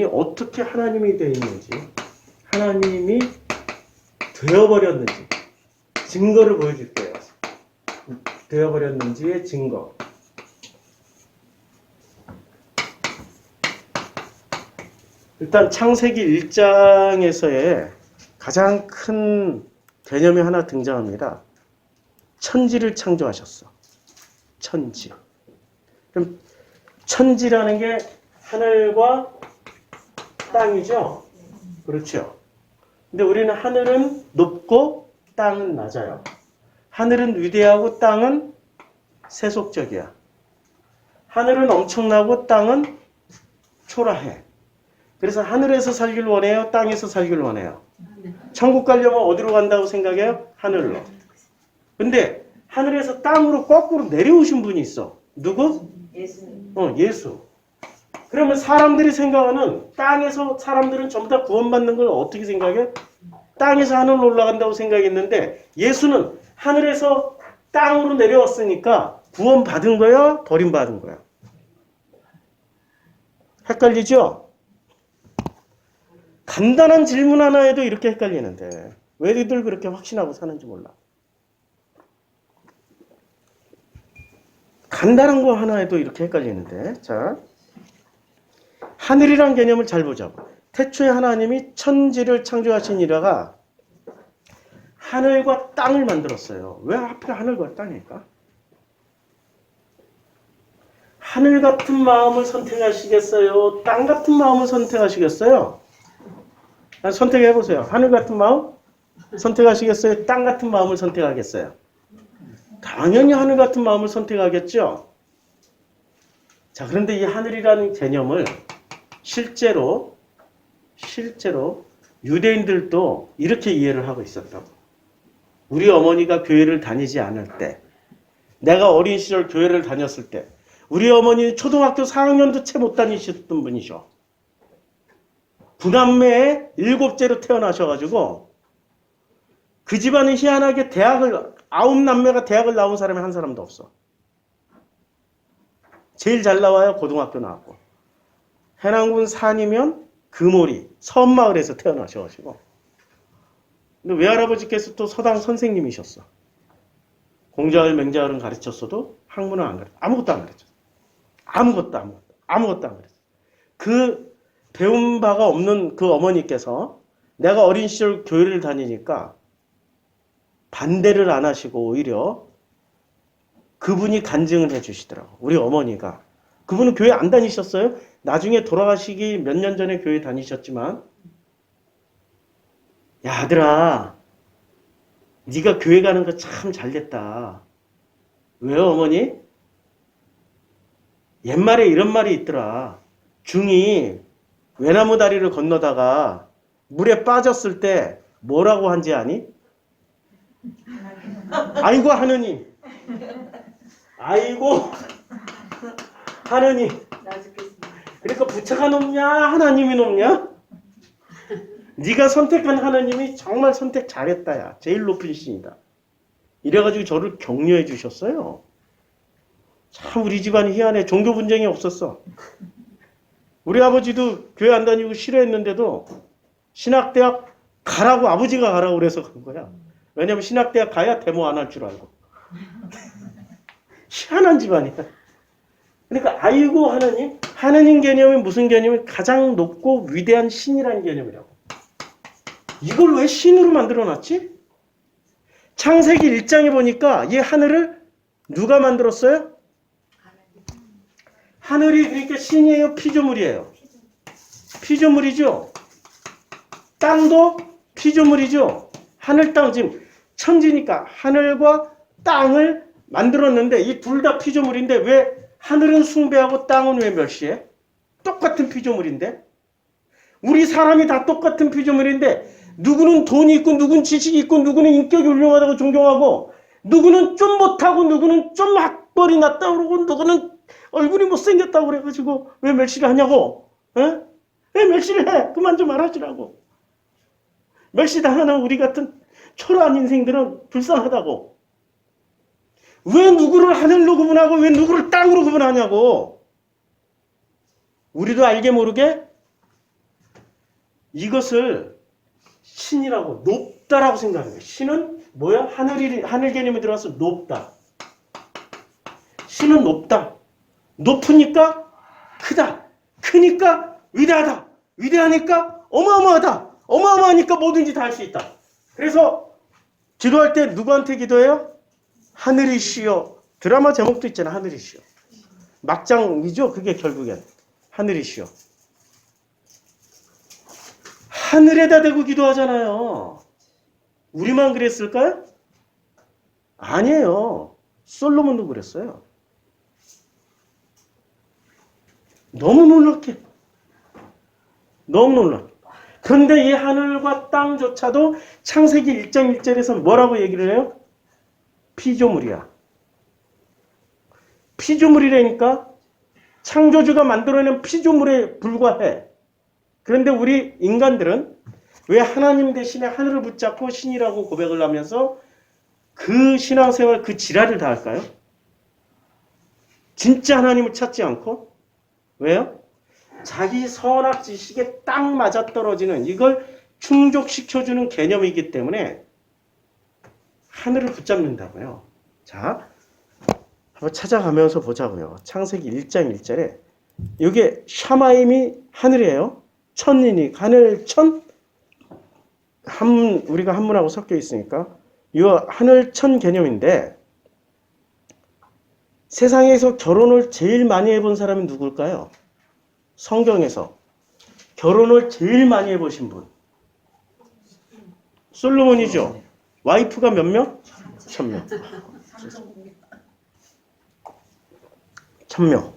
어떻게 하나님이 되어 있는지 하나님이 되어버렸는지 증거를 보여줄게요. 되어버렸는지의 증거. 일단 창세기 1장에서의 가장 큰 개념이 하나 등장합니다. 천지를 창조하셨어. 천지. 그럼 천지라는 게 하늘과 땅이죠? 그렇죠. 근데 우리는 하늘은 높고 땅은 낮아요. 하늘은 위대하고 땅은 세속적이야. 하늘은 엄청나고 땅은 초라해. 그래서 하늘에서 살길 원해요? 땅에서 살길 원해요? 천국 가려면 어디로 간다고 생각해요? 하늘로. 근데 하늘에서 땅으로 거꾸로 내려오신 분이 있어. 누구? 예수님. 예수. 그러면 사람들이 생각하는 땅에서 사람들은 전부 다 구원받는 걸 어떻게 생각해? 땅에서 하늘로 올라간다고 생각했는데 예수는 하늘에서 땅으로 내려왔으니까 구원받은 거야? 버림받은 거야? 헷갈리죠? 간단한 질문 하나에도 이렇게 헷갈리는데 왜들 그렇게 확신하고 사는지 몰라. 간단한 거 하나에도 이렇게 헷갈리는데 자 하늘이란 개념을 잘 보자고. 태초에 하나님이 천지를 창조하시니라가 하늘과 땅을 만들었어요. 왜 하필 하늘과 땅일까? 하늘 같은 마음을 선택하시겠어요? 땅 같은 마음을 선택하시겠어요? 선택해보세요. 하늘 같은 마음 선택하시겠어요? 땅 같은 마음을 선택하겠어요? 당연히 하늘 같은 마음을 선택하겠죠? 자, 그런데 이 하늘이라는 개념을 실제로 유대인들도 이렇게 이해를 하고 있었다고. 우리 어머니가 교회를 다니지 않을 때, 내가 어린 시절 교회를 다녔을 때, 우리 어머니는 초등학교 4학년도 채 못 다니셨던 분이셔. 부남매의 7째로 태어나셔가지고 그 집안은 희한하게 9남매가 대학을 나온 사람이 한 사람도 없어. 제일 잘 나와요. 고등학교 나왔고. 해남군 산이면 금오리 섬마을에서 태어나셔가지고. 근데 외할아버지께서 또 서당 선생님이셨어. 공자을 맹자을은 가르쳤어도 학문은 안 가르쳤어. 아무것도 안 가르쳤어. 아무것도 안 가르쳤어. 그 배운 바가 없는 그 어머니께서 내가 어린 시절 교회를 다니니까 반대를 안 하시고 오히려 그분이 간증을 해 주시더라고. 우리 어머니가. 그분은 교회 안 다니셨어요? 나중에 돌아가시기 몇 년 전에 교회 다니셨지만 야 아들아 네가 교회 가는 거 참 잘됐다. 왜요 어머니? 옛말에 이런 말이 있더라. 중이 외나무 다리를 건너다가 물에 빠졌을 때 뭐라고 한지 아니? 아이고 하느님. 아이고 하느님. 나 죽겠습니다. 그러니까 부처가 높냐 하나님이 높냐? 네가 선택한 하나님이 정말 선택 잘했다. 야. 제일 높은 신이다. 이래가지고 저를 격려해 주셨어요. 참 우리 집안이 희한해. 종교 분쟁이 없었어. 우리 아버지도 교회 안 다니고 싫어했는데도 신학대학 가라고 아버지가 가라고 그래서 간 거야. 왜냐면 신학대학 가야 데모 안 할 줄 알고. 희한한 집안이야. 그러니까 아이고 하나님, 하나님 개념이 무슨 개념이 가장 높고 위대한 신이라는 개념이라고. 이걸 왜 신으로 만들어놨지? 창세기 1장에 보니까 이 하늘을 누가 만들었어요? 하늘이 그러니까 신이에요? 피조물이에요? 피조물이죠. 땅도 피조물이죠. 하늘, 땅 지금 천지니까 하늘과 땅을 만들었는데 이 둘 다 피조물인데 왜 하늘은 숭배하고 땅은 왜 멸시해? 똑같은 피조물인데? 우리 사람이 다 똑같은 피조물인데 누구는 돈이 있고 누구는 지식이 있고 누구는 인격이 훌륭하다고 존경하고 누구는 좀 못하고 누구는 좀 학벌이 낮다고 그러고 누구는 얼굴이 못생겼다고 그래가지고 왜 멸시를 하냐고. 에? 왜 멸시를 해? 그만 좀 말하시라고. 멸시당하는 우리 같은 초라한 인생들은 불쌍하다고. 왜 누구를 하늘로 구분하고 왜 누구를 땅으로 구분하냐고. 우리도 알게 모르게 이것을 신이라고 높다라고 생각하는 거예요. 신은 뭐야? 하늘 개념이 들어와서 높다. 신은 높다. 높으니까 크다. 크니까 위대하다. 위대하니까 어마어마하다. 어마어마하니까 뭐든지 다 할 수 있다. 그래서 기도할 때 누구한테 기도해요? 하늘이시여. 드라마 제목도 있잖아. 하늘이시여. 막장이죠. 그게 결국엔 하늘이시여. 하늘에다 대고 기도하잖아요. 우리만 그랬을까요? 아니에요. 솔로몬도 그랬어요. 너무 놀랍게. 너무 놀랍게. 그런데 이 하늘과 땅조차도 창세기 1장 1절에서 뭐라고 얘기를 해요? 피조물이야. 피조물이라니까 창조주가 만들어낸 피조물에 불과해. 그런데 우리 인간들은 왜 하나님 대신에 하늘을 붙잡고 신이라고 고백을 하면서 그 신앙생활 그 지랄을 다 할까요? 진짜 하나님을 찾지 않고. 왜요? 자기 선악 지식에 딱 맞아떨어지는 이걸 충족시켜주는 개념이기 때문에 하늘을 붙잡는다고요. 자, 한번 찾아가면서 보자고요. 창세기 1장 1절에 이게 샤마임이 하늘이에요. 천이니 하늘 천 우리가 한문하고 섞여 있으니까 이 하늘 천 개념인데 세상에서 결혼을 제일 많이 해본 사람이 누굴까요? 성경에서 결혼을 제일 많이 해보신 분 솔로몬이죠. 와이프가 몇 명? 1000명. 1000명.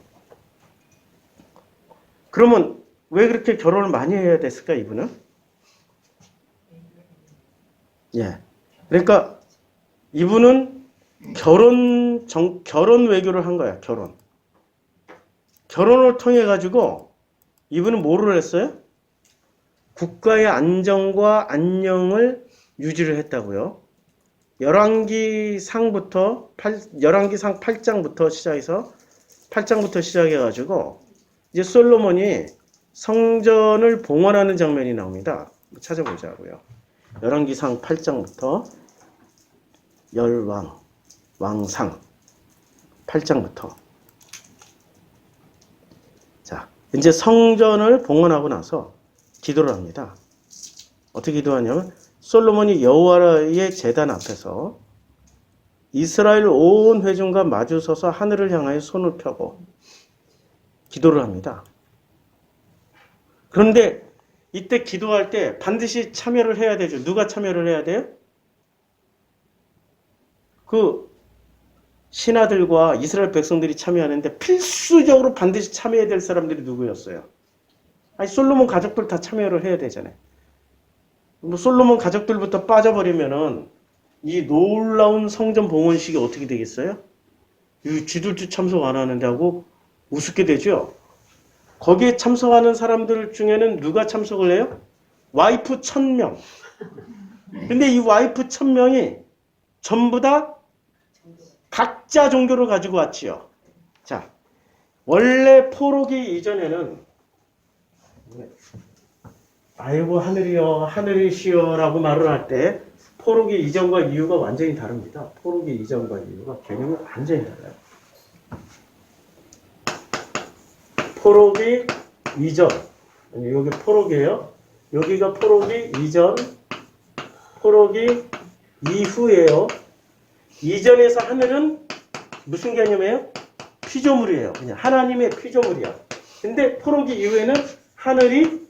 그러면 왜 그렇게 결혼을 많이 해야 됐을까, 이분은? 예. 그러니까 이분은 결혼 외교를 한 거야, 결혼. 결혼을 통해 가지고 이분은 뭐를 했어요? 국가의 안정과 안녕을 유지를 했다고요. 열왕기상 8장부터 시작해 가지고 이제 솔로몬이 성전을 봉헌하는 장면이 나옵니다. 찾아보자고요. 열왕기상 8장부터 왕상 8장부터 자, 이제 성전을 봉헌하고 나서 기도를 합니다. 어떻게 기도하냐면 솔로몬이 여호와의 제단 앞에서 이스라엘 온 회중과 마주 서서 하늘을 향하여 손을 펴고 기도를 합니다. 그런데 이때 기도할 때 반드시 참여를 해야 되죠. 누가 참여를 해야 돼요? 그 신하들과 이스라엘 백성들이 참여하는데 필수적으로 반드시 참여해야 될 사람들이 누구였어요? 아니 솔로몬 가족들 다 참여를 해야 되잖아요. 뭐 솔로몬 가족들부터 빠져버리면은 이 놀라운 성전 봉헌식이 어떻게 되겠어요? 쥐들도 참석 안 하는데 하고 우습게 되죠. 거기에 참석하는 사람들 중에는 누가 참석을 해요? 와이프 1000명. 근데 이 와이프 1000명이 전부 다 각자 종교를 가지고 왔지요. 자, 원래 포로기 이전에는 아이고 하늘이여 하늘이시여 라고 말을 할 때 포로기 이전과 이후가 완전히 다릅니다. 포로기 이전과 이후가 개념이 완전히 달라요. 포로기 이전, 여기 포로기예요. 여기가 포로기 이전, 포로기 이후예요. 이전에서 하늘은 무슨 개념이에요? 피조물이에요. 그냥 하나님의 피조물이야. 근데 포로기 이후에는 하늘이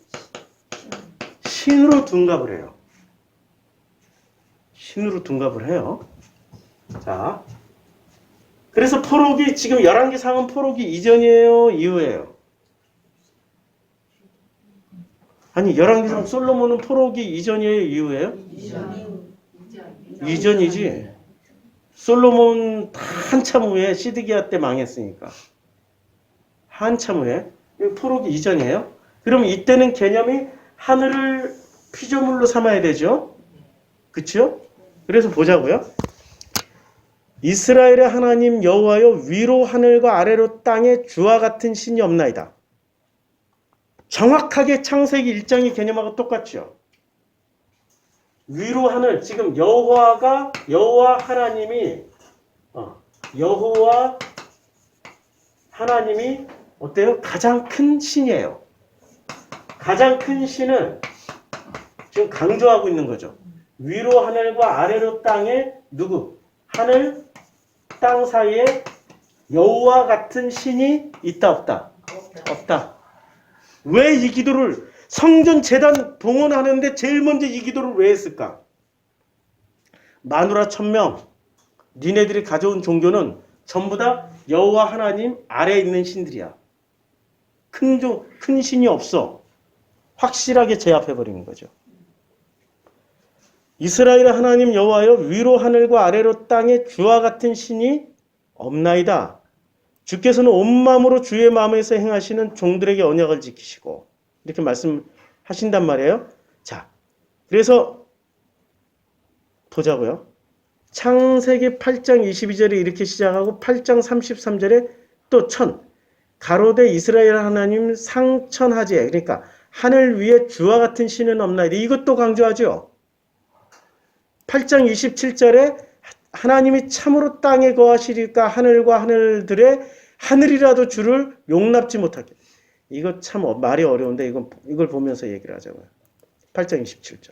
신으로 둔갑을 해요. 신으로 둔갑을 해요. 자, 그래서 포로기 지금 11개상은 포로기 이전이에요, 이후예요? 아니 11개상 솔로몬은 포로기 이전이에요, 이후예요? 이전이지. 솔로몬 한참 후에 시드기야 때 망했으니까. 한참 후에. 포로기 이전이에요. 그럼 이때는 개념이 하늘을 피조물로 삼아야 되죠. 그쵸? 그래서 보자고요. 이스라엘의 하나님 여호와여 위로 하늘과 아래로 땅에 주와 같은 신이 없나이다. 정확하게 창세기 1장의 개념하고 똑같죠. 위로 하늘, 지금 여호와 하나님이 여호와 하나님이 어때요? 가장 큰 신이에요. 가장 큰 신을 지금 강조하고 있는 거죠. 위로 하늘과 아래로 땅에 누구? 하늘, 땅 사이에 여호와 같은 신이 있다 없다? 없다. 왜 이 기도를 성전 제단 봉헌하는데 제일 먼저 이 기도를 왜 했을까? 마누라 1000명 니네들이 가져온 종교는 전부 다 여호와 하나님 아래에 있는 신들이야. 큰 신이 없어. 확실하게 제압해버리는 거죠. 이스라엘 하나님 여호와여 위로 하늘과 아래로 땅에 주와 같은 신이 없나이다. 주께서는 온 마음으로 주의 마음에서 행하시는 종들에게 언약을 지키시고 이렇게 말씀하신단 말이에요. 자, 그래서 보자고요. 창세기 8장 22절에 이렇게 시작하고 8장 33절에 또 가로대 이스라엘 하나님 상천하지에, 그러니까 하늘 위에 주와 같은 신은 없나이다. 이것도 강조하죠. 8장 27절에 하나님이 참으로 땅에 거하시리까 하늘과 하늘들의 하늘이라도 주를 용납지 못하게. 이거 참 말이 어려운데 이걸 보면서 얘기를 하자고요. 8장 27절.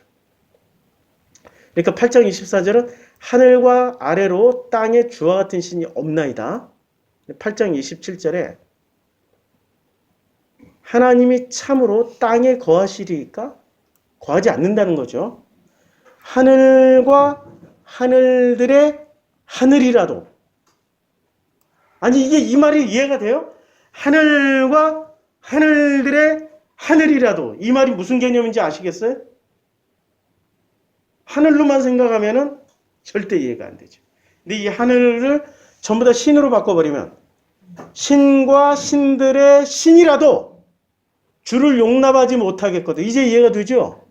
그러니까 8장 24절은 하늘과 아래로 땅에 주와 같은 신이 없나이다. 8장 27절에 하나님이 참으로 땅에 거하시리까? 거하지 않는다는 거죠. 하늘과 하늘들의 하늘이라도. 아니 이게 이 말이 이해가 돼요? 하늘과 하늘들의 하늘이라도. 이 말이 무슨 개념인지 아시겠어요? 하늘로만 생각하면은 절대 이해가 안 되죠. 근데 이 하늘을 전부 다 신으로 바꿔버리면 신과 신들의 신이라도 주를 용납하지 못하겠거든. 이제 이해가 되죠?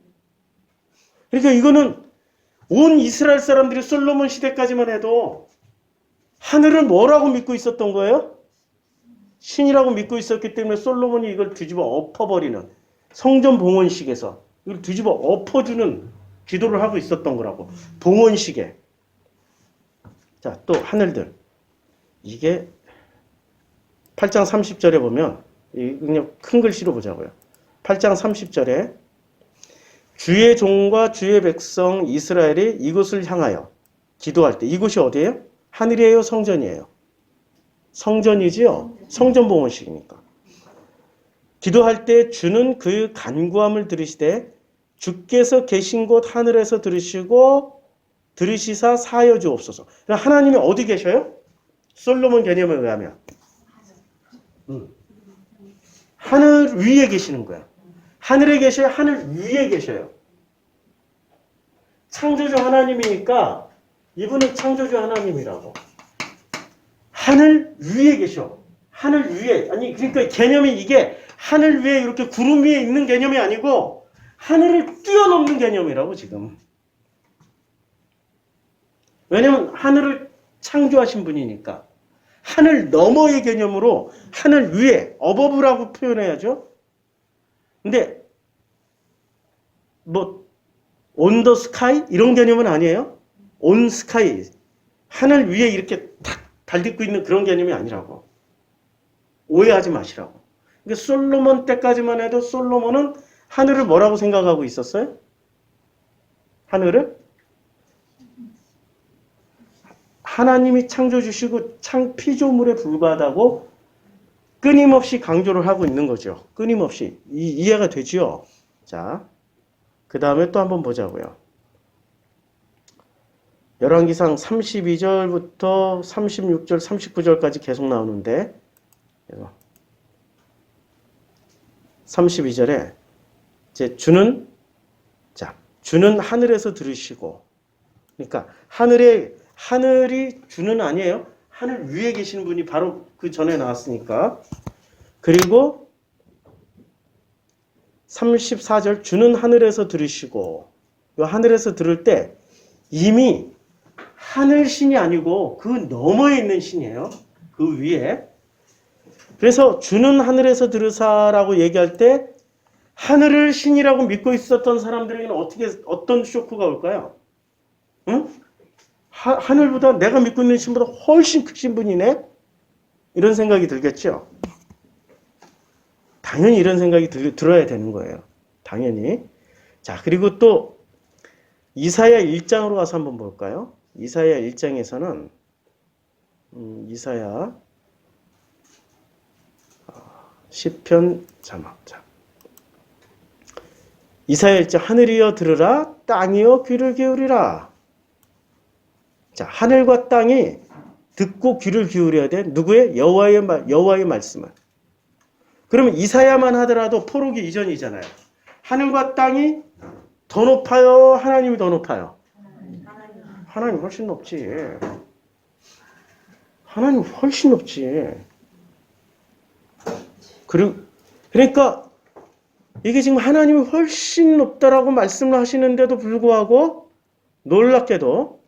그러니까 이거는 온 이스라엘 사람들이 솔로몬 시대까지만 해도 하늘을 뭐라고 믿고 있었던 거예요? 신이라고 믿고 있었기 때문에 솔로몬이 이걸 뒤집어 엎어버리는 성전 봉헌식에서 이걸 뒤집어 엎어주는 기도를 하고 있었던 거라고. 봉헌식에. 자, 또 하늘들. 이게 8장 30절에 보면 그냥 큰 글씨로 보자고요. 8장 30절에 주의 종과 주의 백성 이스라엘이 이곳을 향하여 기도할 때 이곳이 어디예요? 하늘이에요? 성전이에요? 성전이지요? 성전 봉헌식이니까. 기도할 때 주는 그 간구함을 들으시되 주께서 계신 곳 하늘에서 들으시사 사하여 주옵소서. 하나님이 어디 계셔요? 솔로몬 개념에 의하면 하늘 위에 계시는 거야. 하늘에 계셔요? 하늘 위에 계셔요? 창조주 하나님이니까 이분은 창조주 하나님이라고. 하늘 위에 계셔. 하늘 위에. 그러니까 개념이 이게 하늘 위에 이렇게 구름 위에 있는 개념이 아니고 하늘을 뛰어넘는 개념이라고 지금. 왜냐면 하늘을 창조하신 분이니까. 하늘 너머의 개념으로 하늘 위에 어버브라고 표현해야죠. 근데 뭐 on the sky 이런 개념은 아니에요. on sky 하늘 위에 이렇게 탁 달딛고 있는 그런 개념이 아니라고. 오해하지 마시라고. 그러니까 솔로몬 때까지만 해도 솔로몬은 하늘을 뭐라고 생각하고 있었어요? 하늘을? 하나님이 창조 주시고 피조물에 불과하다고 끊임없이 강조를 하고 있는 거죠. 끊임없이. 이해가 되죠? 자, 그 다음에 또 한번 보자고요. 열왕기상 32절부터 36절, 39절까지 계속 나오는데 32절에 주는 하늘에서 들으시고, 그러니까 하늘이 주는 아니에요. 하늘 위에 계시는 분이 바로 그 전에 나왔으니까. 그리고 34절 주는 하늘에서 들으시고, 이 하늘에서 들을 때 이미 하늘신이 아니고 그 너머에 있는 신이에요. 그 위에. 그래서 주는 하늘에서 들으사라고 얘기할 때 하늘을 신이라고 믿고 있었던 사람들에게는 어떤 쇼크가 올까요? 응? 하늘보다 내가 믿고 있는 신보다 훨씬 크신 분이네? 이런 생각이 들겠죠? 당연히 이런 생각이 들어야 되는 거예요. 당연히. 자, 그리고 또 이사야 1장으로 가서 한번 볼까요? 이사야 1장에서는 이사야 시편 자막자. 이사야 1장 하늘이여 들으라 땅이여 귀를 기울이라. 자, 하늘과 땅이 듣고 귀를 기울여야 돼. 누구의? 여호와의 말씀을. 그러면 이사야만 하더라도 포로기 이전이잖아요. 하늘과 땅이 더 높아요? 하나님이 더 높아요? 하나님 훨씬 높지. 하나님 훨씬 높지. 그러니까 이게 지금 하나님이 훨씬 높다라고 말씀을 하시는데도 불구하고 놀랍게도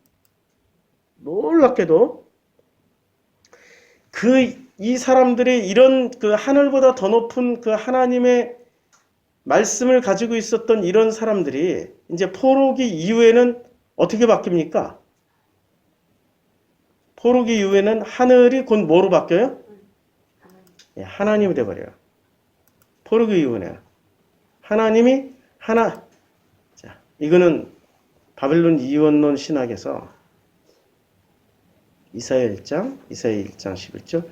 이 사람들이 이런 그 하늘보다 더 높은 그 하나님의 말씀을 가지고 있었던 이런 사람들이 이제 포로기 이후에는 어떻게 바뀝니까? 포로기 이후에는 하늘이 곧 뭐로 바뀌어요? 예, 하나님이 돼버려요. 포로기 이후에는 하나님이 자, 이거는 바벨론 이원론 신학에서 이사야 1장 11절.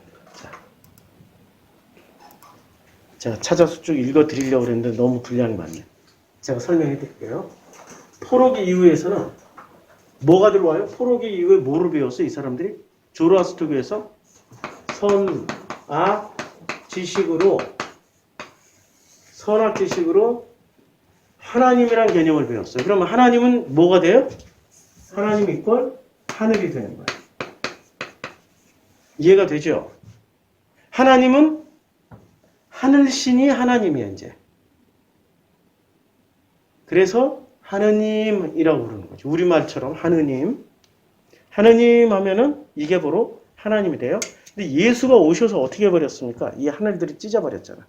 제가 찾아서 쭉 읽어드리려고 했는데 너무 분량이 많네요. 제가 설명해 드릴게요. 포로기 이후에서는 뭐가 들어와요? 포로기 이후에 뭐를 배웠어요? 이 사람들이? 조로아스터교에서 선악 지식으로 하나님이란 개념을 배웠어요. 그러면 하나님은 뭐가 돼요? 하나님 이퀄 하늘이 되는 거예요. 이해가 되죠? 하나님은 하늘신이 하나님이야 이제. 그래서 하느님이라고 부르는 거죠. 우리말처럼 하느님. 하느님 하면은 이게 바로 하나님이 돼요. 근데 예수가 오셔서 어떻게 해버렸습니까? 이 하늘들이 찢어버렸잖아.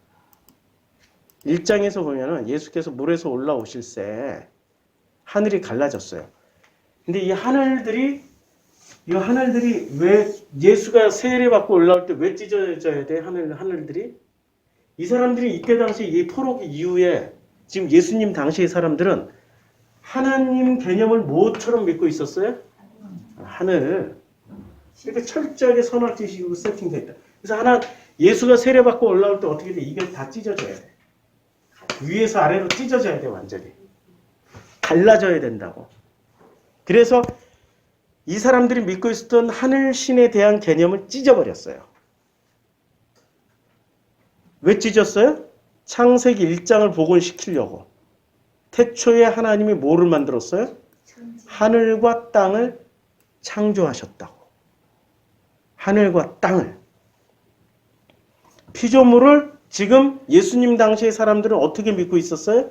1장에서 보면은 예수께서 물에서 올라오실새 하늘이 갈라졌어요. 근데 이 하늘들이 왜 예수가 세례받고 올라올 때 왜 찢어져야 돼? 하늘들이? 이 사람들이 이때 당시 이 포로기 이후에 지금 예수님 당시의 사람들은 하나님 개념을 뭐처럼 믿고 있었어요? 하늘. 그러니까 철저하게 선악지식으로 세팅되어 있다. 그래서 예수가 세례받고 올라올 때 어떻게 돼? 이게 다 찢어져야 돼. 위에서 아래로 찢어져야 돼, 완전히. 갈라져야 된다고. 그래서 이 사람들이 믿고 있었던 하늘신에 대한 개념을 찢어버렸어요. 왜 찢었어요? 창세기 1장을 복원시키려고. 태초에 하나님이 뭐를 만들었어요? 하늘과 땅을 창조하셨다고. 하늘과 땅을. 피조물을 지금 예수님 당시의 사람들은 어떻게 믿고 있었어요?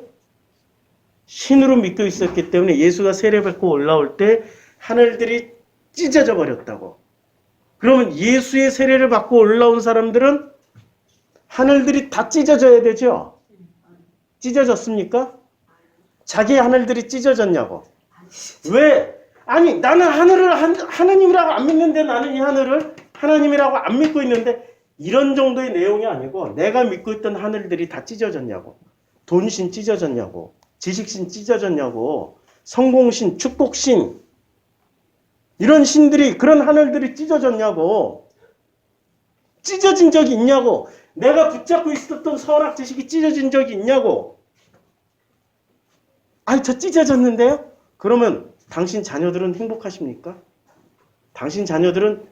신으로 믿고 있었기 때문에 예수가 세례받고 올라올 때 하늘들이 찢어져 버렸다고. 그러면 예수의 세례를 받고 올라온 사람들은 하늘들이 다 찢어져야 되죠? 찢어졌습니까? 자기 하늘들이 찢어졌냐고. 왜? 아니 나는 하늘을 하나님이라고 안 믿는데 나는 이 하늘을 하나님이라고 안 믿고 있는데 이런 정도의 내용이 아니고 내가 믿고 있던 하늘들이 다 찢어졌냐고. 돈신 찢어졌냐고. 지식신 찢어졌냐고. 성공신, 축복신 이런 신들이 그런 하늘들이 찢어졌냐고. 찢어진 적이 있냐고. 내가 붙잡고 있었던 선악 지식이 찢어진 적이 있냐고. 아니 저 찢어졌는데요? 그러면 당신 자녀들은 행복하십니까? 당신 자녀들은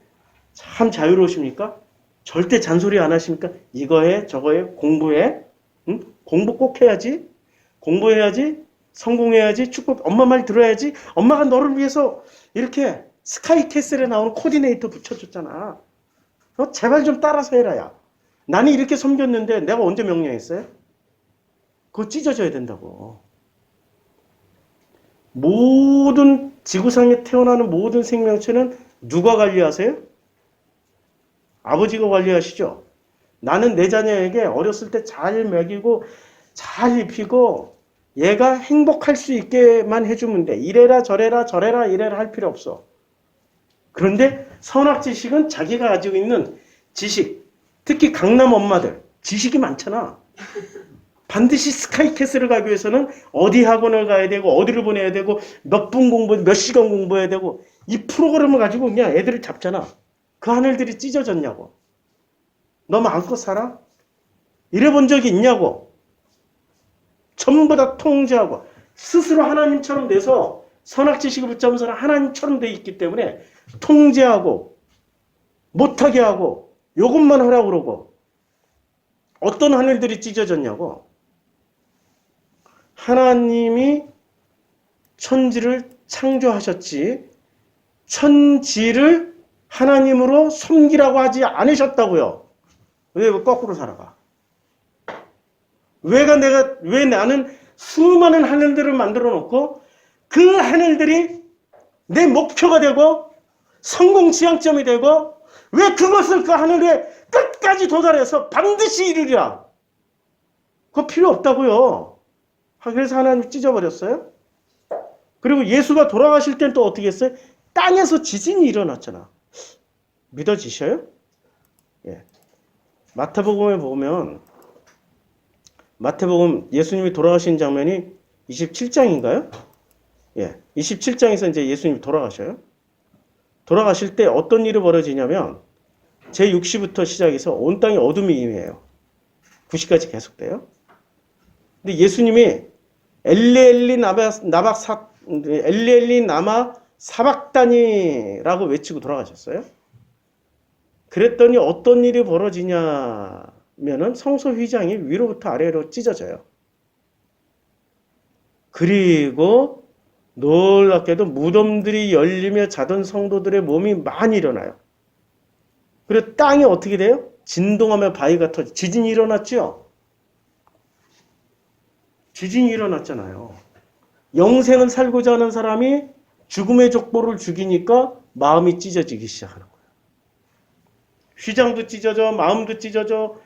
참 자유로우십니까? 절대 잔소리 안 하십니까? 이거 해 저거 해 공부해. 응? 공부 꼭 해야지. 공부해야지. 성공해야지. 축복 엄마 말 들어야지. 엄마가 너를 위해서 이렇게 스카이캐슬에 나오는 코디네이터 붙여줬잖아. 너 제발 좀 따라서 해라 야. 나는 이렇게 섬겼는데 내가 언제 명령했어요? 그거 찢어져야 된다고. 모든 지구상에 태어나는 모든 생명체는 누가 관리하세요? 아버지가 관리하시죠. 나는 내 자녀에게 어렸을 때 잘 먹이고 잘 입히고 얘가 행복할 수 있게만 해주면 돼. 이래라 저래라 저래라 이래라 할 필요 없어. 그런데 선악 지식은 자기가 가지고 있는 지식, 특히 강남 엄마들 지식이 많잖아. 반드시 스카이캐슬을 가기 위해서는 어디 학원을 가야 되고 어디를 보내야 되고 몇 분 공부, 몇 시간 공부해야 되고 이 프로그램을 가지고 그냥 애들을 잡잖아. 그 하늘들이 찢어졌냐고. 너 마음껏 살아? 이래 본 적이 있냐고. 전부 다 통제하고 스스로 하나님처럼 돼서 선악 지식을 붙잡은 사람 하나님처럼 돼 있기 때문에 통제하고 못하게 하고 요것만 하라고 그러고. 어떤 하늘들이 찢어졌냐고. 하나님이 천지를 창조하셨지 천지를 하나님으로 섬기라고 하지 않으셨다고요. 왜 거꾸로 살아가? 왜 나는 수많은 하늘들을 만들어 놓고 그 하늘들이 내 목표가 되고 성공 지향점이 되고 왜 그것을 그 하늘에 끝까지 도달해서 반드시 이루리라. 그거 필요 없다고요. 그래서 하나님 찢어버렸어요. 그리고 예수가 돌아가실 땐 또 어떻게 했어요? 땅에서 지진이 일어났잖아. 믿어지셔요? 예. 마태복음에 보면 마태복음 예수님이 돌아가신 장면이 27장인가요? 예. 27장에서 이제 예수님이 돌아가셔요. 돌아가실 때 어떤 일이 벌어지냐면 제6시부터 시작해서 온 땅에 어둠이 임해요. 9시까지 계속돼요. 근데 예수님이 엘리엘리 나마 사박다니라고 외치고 돌아가셨어요. 그랬더니 어떤 일이 벌어지냐면은 성소 휘장이 위로부터 아래로 찢어져요. 그리고 놀랍게도 무덤들이 열리며 자던 성도들의 몸이 많이 일어나요. 그리고 땅이 어떻게 돼요? 진동하며 바위가 터져. 지진이 일어났죠? 지진이 일어났잖아요. 영생을 살고자 하는 사람이 죽음의 족보를 죽이니까 마음이 찢어지기 시작하는 거예요. 휘장도 찢어져, 마음도 찢어져.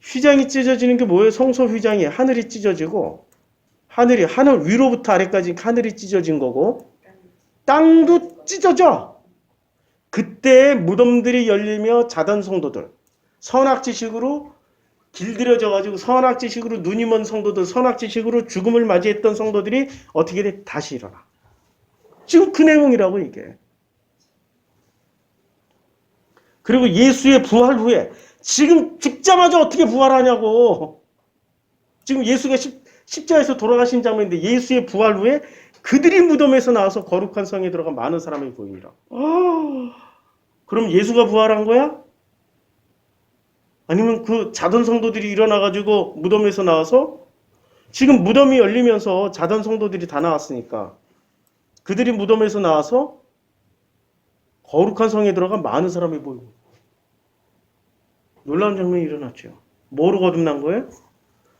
휘장이 찢어지는 게 뭐예요? 성소 휘장이 하늘이 찢어지고 하늘 위로부터 아래까지 하늘이 찢어진 거고 땅도 찢어져. 그때 무덤들이 열리며 자던 성도들 선악지식으로 길들여져가지고 선악지식으로 눈이 먼 성도들 선악지식으로 죽음을 맞이했던 성도들이 어떻게 돼? 다시 일어나. 지금 그 내용이라고 이게. 그리고 예수의 부활 후에 지금 죽자마자 어떻게 부활하냐고. 지금 예수가 십자가에서 돌아가신 장면인데 예수의 부활 후에 그들이 무덤에서 나와서 거룩한 성에 들어가 많은 사람이 보이니라. 그럼 예수가 부활한 거야? 아니면 그 자던 성도들이 일어나가지고 무덤에서 나와서 지금 무덤이 열리면서 자던 성도들이 다 나왔으니까 그들이 무덤에서 나와서 거룩한 성에 들어가 많은 사람이 보이고 놀라운 장면이 일어났죠. 뭐로 거듭난 거예요?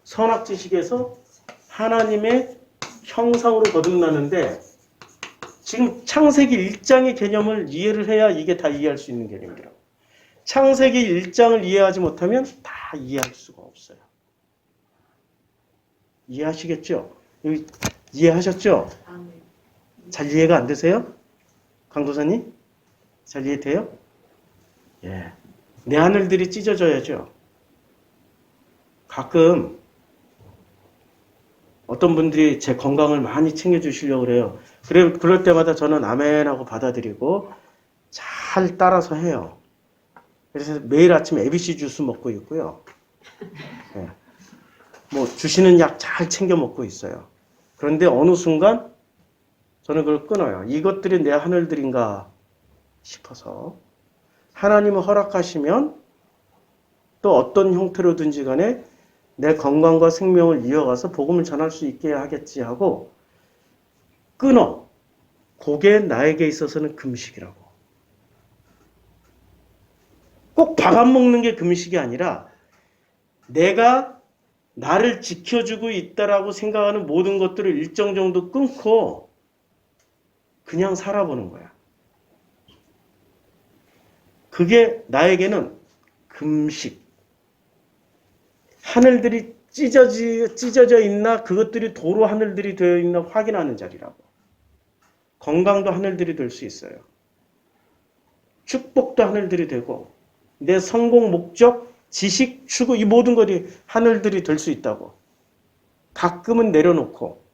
선악지식에서 하나님의 형상으로 거듭나는데 지금 창세기 1장의 개념을 이해를 해야 이게 다 이해할 수 있는 개념이라고. 창세기 1장을 이해하지 못하면 다 이해할 수가 없어요. 이해하시겠죠? 여기 이해하셨죠? 아멘. 잘 이해가 안 되세요? 강도사님? 잘 이해돼요? 예. 내 하늘들이 찢어져야죠. 가끔 어떤 분들이 제 건강을 많이 챙겨주시려고 그래요. 그럴 때마다 저는 아멘하고 받아들이고 잘 따라서 해요. 그래서 매일 아침 ABC 주스 먹고 있고요. 예. 뭐 주시는 약 잘 챙겨 먹고 있어요. 그런데 어느 순간 저는 그걸 끊어요. 이것들이 내 하늘들인가 싶어서 하나님은 허락하시면 또 어떤 형태로든지 간에 내 건강과 생명을 이어가서 복음을 전할 수 있게 하겠지 하고 끊어. 그게 나에게 있어서는 금식이라고. 꼭 밥 안 먹는 게 금식이 아니라 내가 나를 지켜주고 있다라고 생각하는 모든 것들을 일정 정도 끊고 그냥 살아보는 거야. 그게 나에게는 금식. 하늘들이 찢어져 있나 그것들이 도로 하늘들이 되어 있나 확인하는 자리라고. 건강도 하늘들이 될 수 있어요. 축복도 하늘들이 되고 내 성공 목적, 지식, 추구 이 모든 것이 하늘들이 될 수 있다고. 가끔은 내려놓고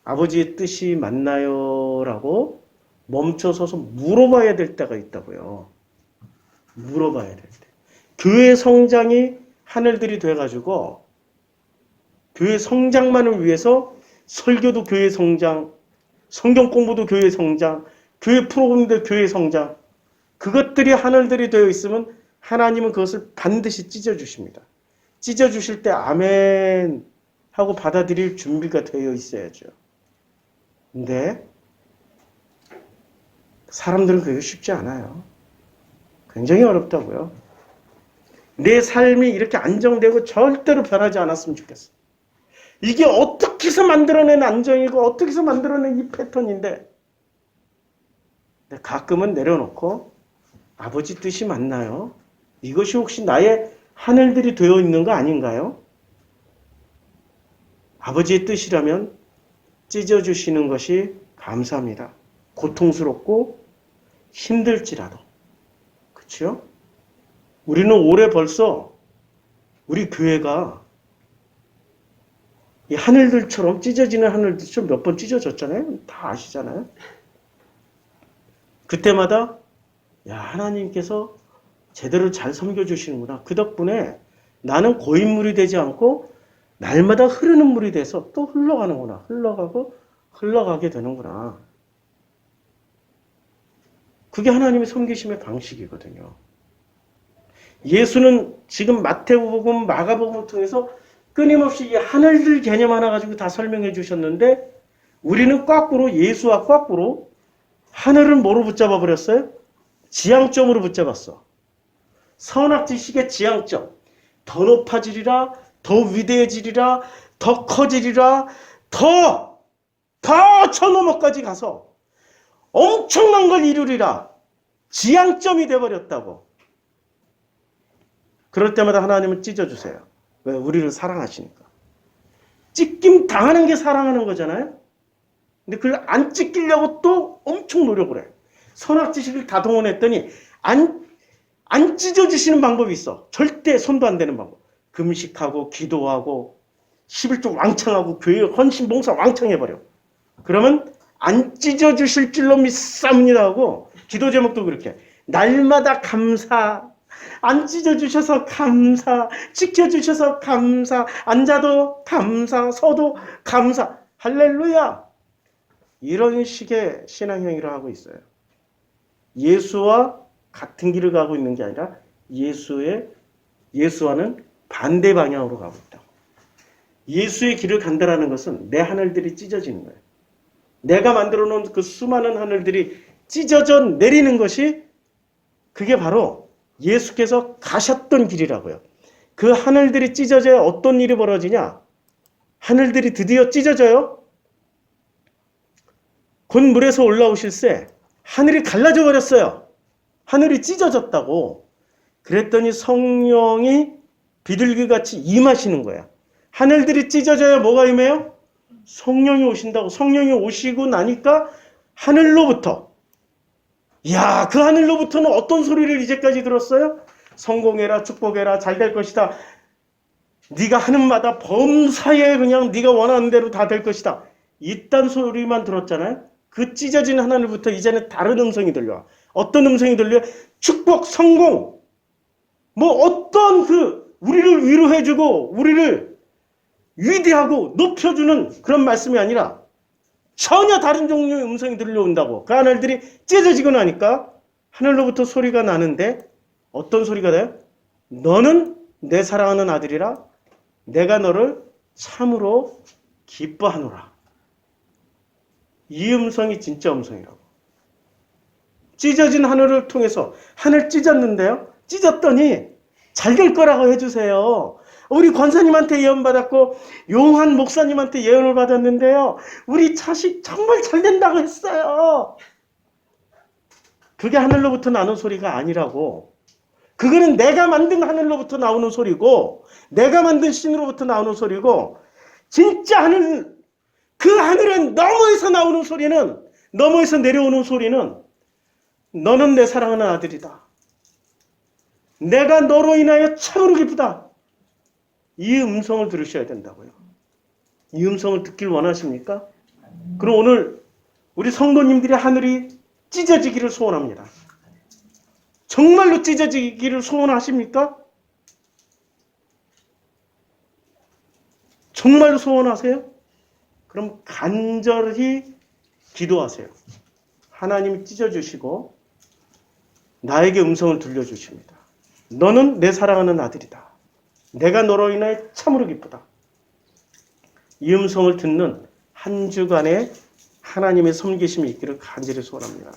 아버지의 뜻이 맞나요? 라고 멈춰서서 물어봐야 될 때가 있다고요. 물어봐야 될 때. 교회 성장이 하늘들이 돼가지고 교회 성장만을 위해서 설교도 교회 성장, 성경 공부도 교회 성장, 교회 프로그램도 교회 성장 그것들이 하늘들이 되어 있으면 하나님은 그것을 반드시 찢어주십니다. 찢어주실 때 아멘 하고 받아들일 준비가 되어 있어야죠. 근데 사람들은 그게 쉽지 않아요. 굉장히 어렵다고요. 내 삶이 이렇게 안정되고 절대로 변하지 않았으면 좋겠어. 이게 어떻게 해서 만들어낸 안정이고 어떻게 해서 만들어낸 이 패턴인데 가끔은 내려놓고 아버지 뜻이 맞나요? 이것이 혹시 나의 하늘들이 되어 있는 거 아닌가요? 아버지의 뜻이라면 찢어주시는 것이 감사합니다. 고통스럽고 힘들지라도. 그렇죠? 우리는 올해 벌써 우리 교회가 이 하늘들처럼 찢어지는 하늘들처럼 몇 번 찢어졌잖아요. 다 아시잖아요. 그때마다 야 하나님께서 제대로 잘 섬겨주시는구나. 그 덕분에 나는 고인물이 되지 않고 날마다 흐르는 물이 돼서 또 흘러가는구나. 흘러가고 흘러가게 되는구나. 그게 하나님의 섬기심의 방식이거든요. 예수는 지금 마태복음, 마가복음을 통해서 끊임없이 이 하늘들 개념 하나 가지고 다 설명해 주셨는데 우리는 거꾸로 예수와 거꾸로 하늘은 뭐로 붙잡아 버렸어요? 지향점으로 붙잡았어. 선악지식의 지향점. 더 높아지리라, 더 위대해지리라, 더 커지리라, 더 저 너머까지 가서 엄청난 걸 이루리라. 지향점이 돼버렸다고. 그럴 때마다 하나님은 찢어주세요. 왜? 우리를 사랑하시니까. 찢김 당하는 게 사랑하는 거잖아요. 근데 그걸 안 찢기려고 또 엄청 노력을 해. 선악지식을 다 동원했더니 안 찢어주시는 방법이 있어. 절대 손도 안 대는 방법. 금식하고 기도하고 11조 왕창하고 교회 헌신 봉사 왕창 해버려. 그러면 안 찢어주실 줄로 믿사옵니다 하고 기도 제목도 그렇게 날마다 감사, 안 찢어주셔서 감사, 지켜주셔서 감사, 앉아도 감사, 서도 감사, 할렐루야. 이런 식의 신앙행위를 하고 있어요. 예수와 같은 길을 가고 있는 게 아니라 예수와는 반대 방향으로 가고 있다고. 예수의 길을 간다라는 것은 내 하늘들이 찢어지는 거예요. 내가 만들어 놓은 그 수많은 하늘들이 찢어져 내리는 것이 그게 바로 예수께서 가셨던 길이라고요. 그 하늘들이 찢어져야 어떤 일이 벌어지냐? 하늘들이 드디어 찢어져요. 곧 물에서 올라오실새 하늘이 갈라져 버렸어요. 하늘이 찢어졌다고. 그랬더니 성령이 비둘기같이 임하시는 거야. 하늘들이 찢어져야 뭐가 임해요? 성령이 오신다고. 성령이 오시고 나니까 하늘로부터, 야, 그 하늘로부터는 어떤 소리를 이제까지 들었어요? 성공해라, 축복해라, 잘 될 것이다. 네가 하는 마다 범사에 그냥 네가 원하는 대로 다 될 것이다. 이딴 소리만 들었잖아요. 그 찢어진 하늘부터 이제는 다른 음성이 들려와. 어떤 음성이 들려요? 축복, 성공, 뭐 어떤 우리를 위로해주고 우리를 위대하고 높여주는 그런 말씀이 아니라 전혀 다른 종류의 음성이 들려온다고. 그 하늘들이 찢어지고 나니까 하늘로부터 소리가 나는데 어떤 소리가 돼요? 너는 내 사랑하는 아들이라 내가 너를 참으로 기뻐하노라. 이 음성이 진짜 음성이라고. 찢어진 하늘을 통해서 하늘 찢었는데요. 찢었더니 잘 될 거라고 해주세요. 우리 권사님한테 예언 받았고 용한 목사님한테 예언을 받았는데요. 우리 자식 정말 잘 된다고 했어요. 그게 하늘로부터 나는 소리가 아니라고. 그거는 내가 만든 하늘로부터 나오는 소리고 내가 만든 신으로부터 나오는 소리고 진짜 하늘, 그 하늘은 너머에서 나오는 소리는, 너머에서 내려오는 소리는 너는 내 사랑하는 아들이다. 내가 너로 인하여 참으로 기쁘다. 이 음성을 들으셔야 된다고요. 이 음성을 듣길 원하십니까? 그럼 오늘 우리 성도님들의 하늘이 찢어지기를 소원합니다. 정말로 찢어지기를 소원하십니까? 정말로 소원하세요? 그럼 간절히 기도하세요. 하나님이 찢어주시고 나에게 음성을 들려주십니다. 너는 내 사랑하는 아들이다. 내가 너로 인하여 참으로 기쁘다. 이 음성을 듣는 한 주간의 하나님의 섬기심이 있기를 간절히 소원합니다.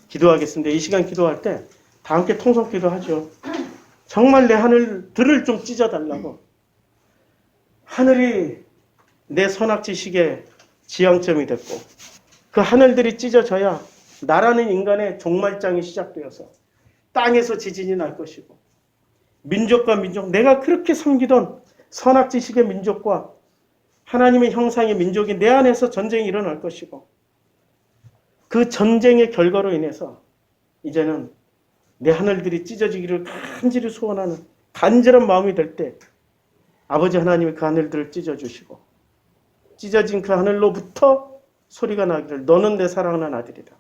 기도하겠습니다. 이 시간 기도할 때 다 함께 통성 기도하죠. 정말 내 하늘들을 좀 찢어달라고. 하늘이 내 선악지식의 지향점이 됐고 그 하늘들이 찢어져야 나라는 인간의 종말장이 시작되어서 땅에서 지진이 날 것이고 민족과 민족, 내가 그렇게 섬기던 선악지식의 민족과 하나님의 형상의 민족이 내 안에서 전쟁이 일어날 것이고 그 전쟁의 결과로 인해서 이제는 내 하늘들이 찢어지기를 간절히 소원하는 간절한 마음이 될 때 아버지 하나님이 그 하늘들을 찢어주시고 찢어진 그 하늘로부터 소리가 나기를 너는 내 사랑하는 아들이다.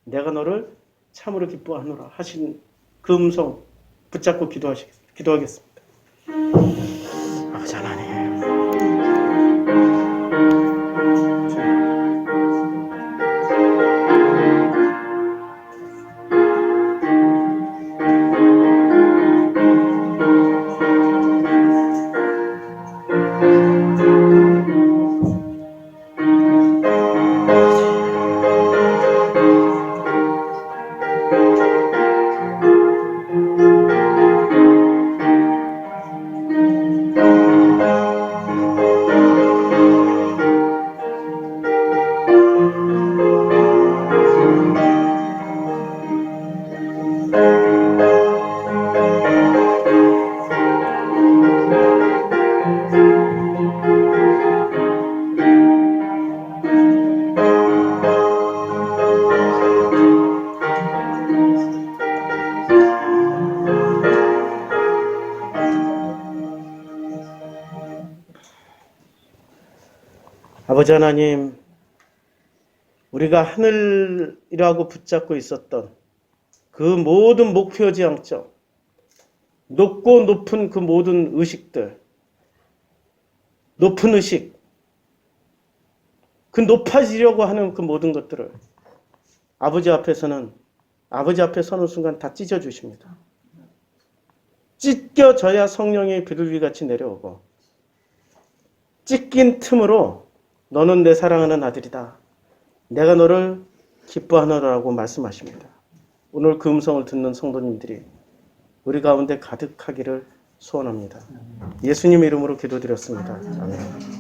내가 너를 참으로 기뻐하노라 하신 그 음성 붙잡고 기도하겠습니다. 아버지 하나님, 아버지 하나님, 우리가 하늘이라고 붙잡고 있었던 그 모든 목표 지향점, 높고 높은 그 모든 의식들, 높은 의식, 그 높아지려고 하는 그 모든 것들을 아버지 앞에 서는 순간 다 찢어주십니다. 찢겨져야 성령의 비둘기같이 내려오고 찢긴 틈으로 너는 내 사랑하는 아들이다. 내가 너를 기뻐하노라고 말씀하십니다. 오늘 그 음성을 듣는 성도님들이 우리 가운데 가득하기를 소원합니다. 예수님의 이름으로 기도드렸습니다. 아멘.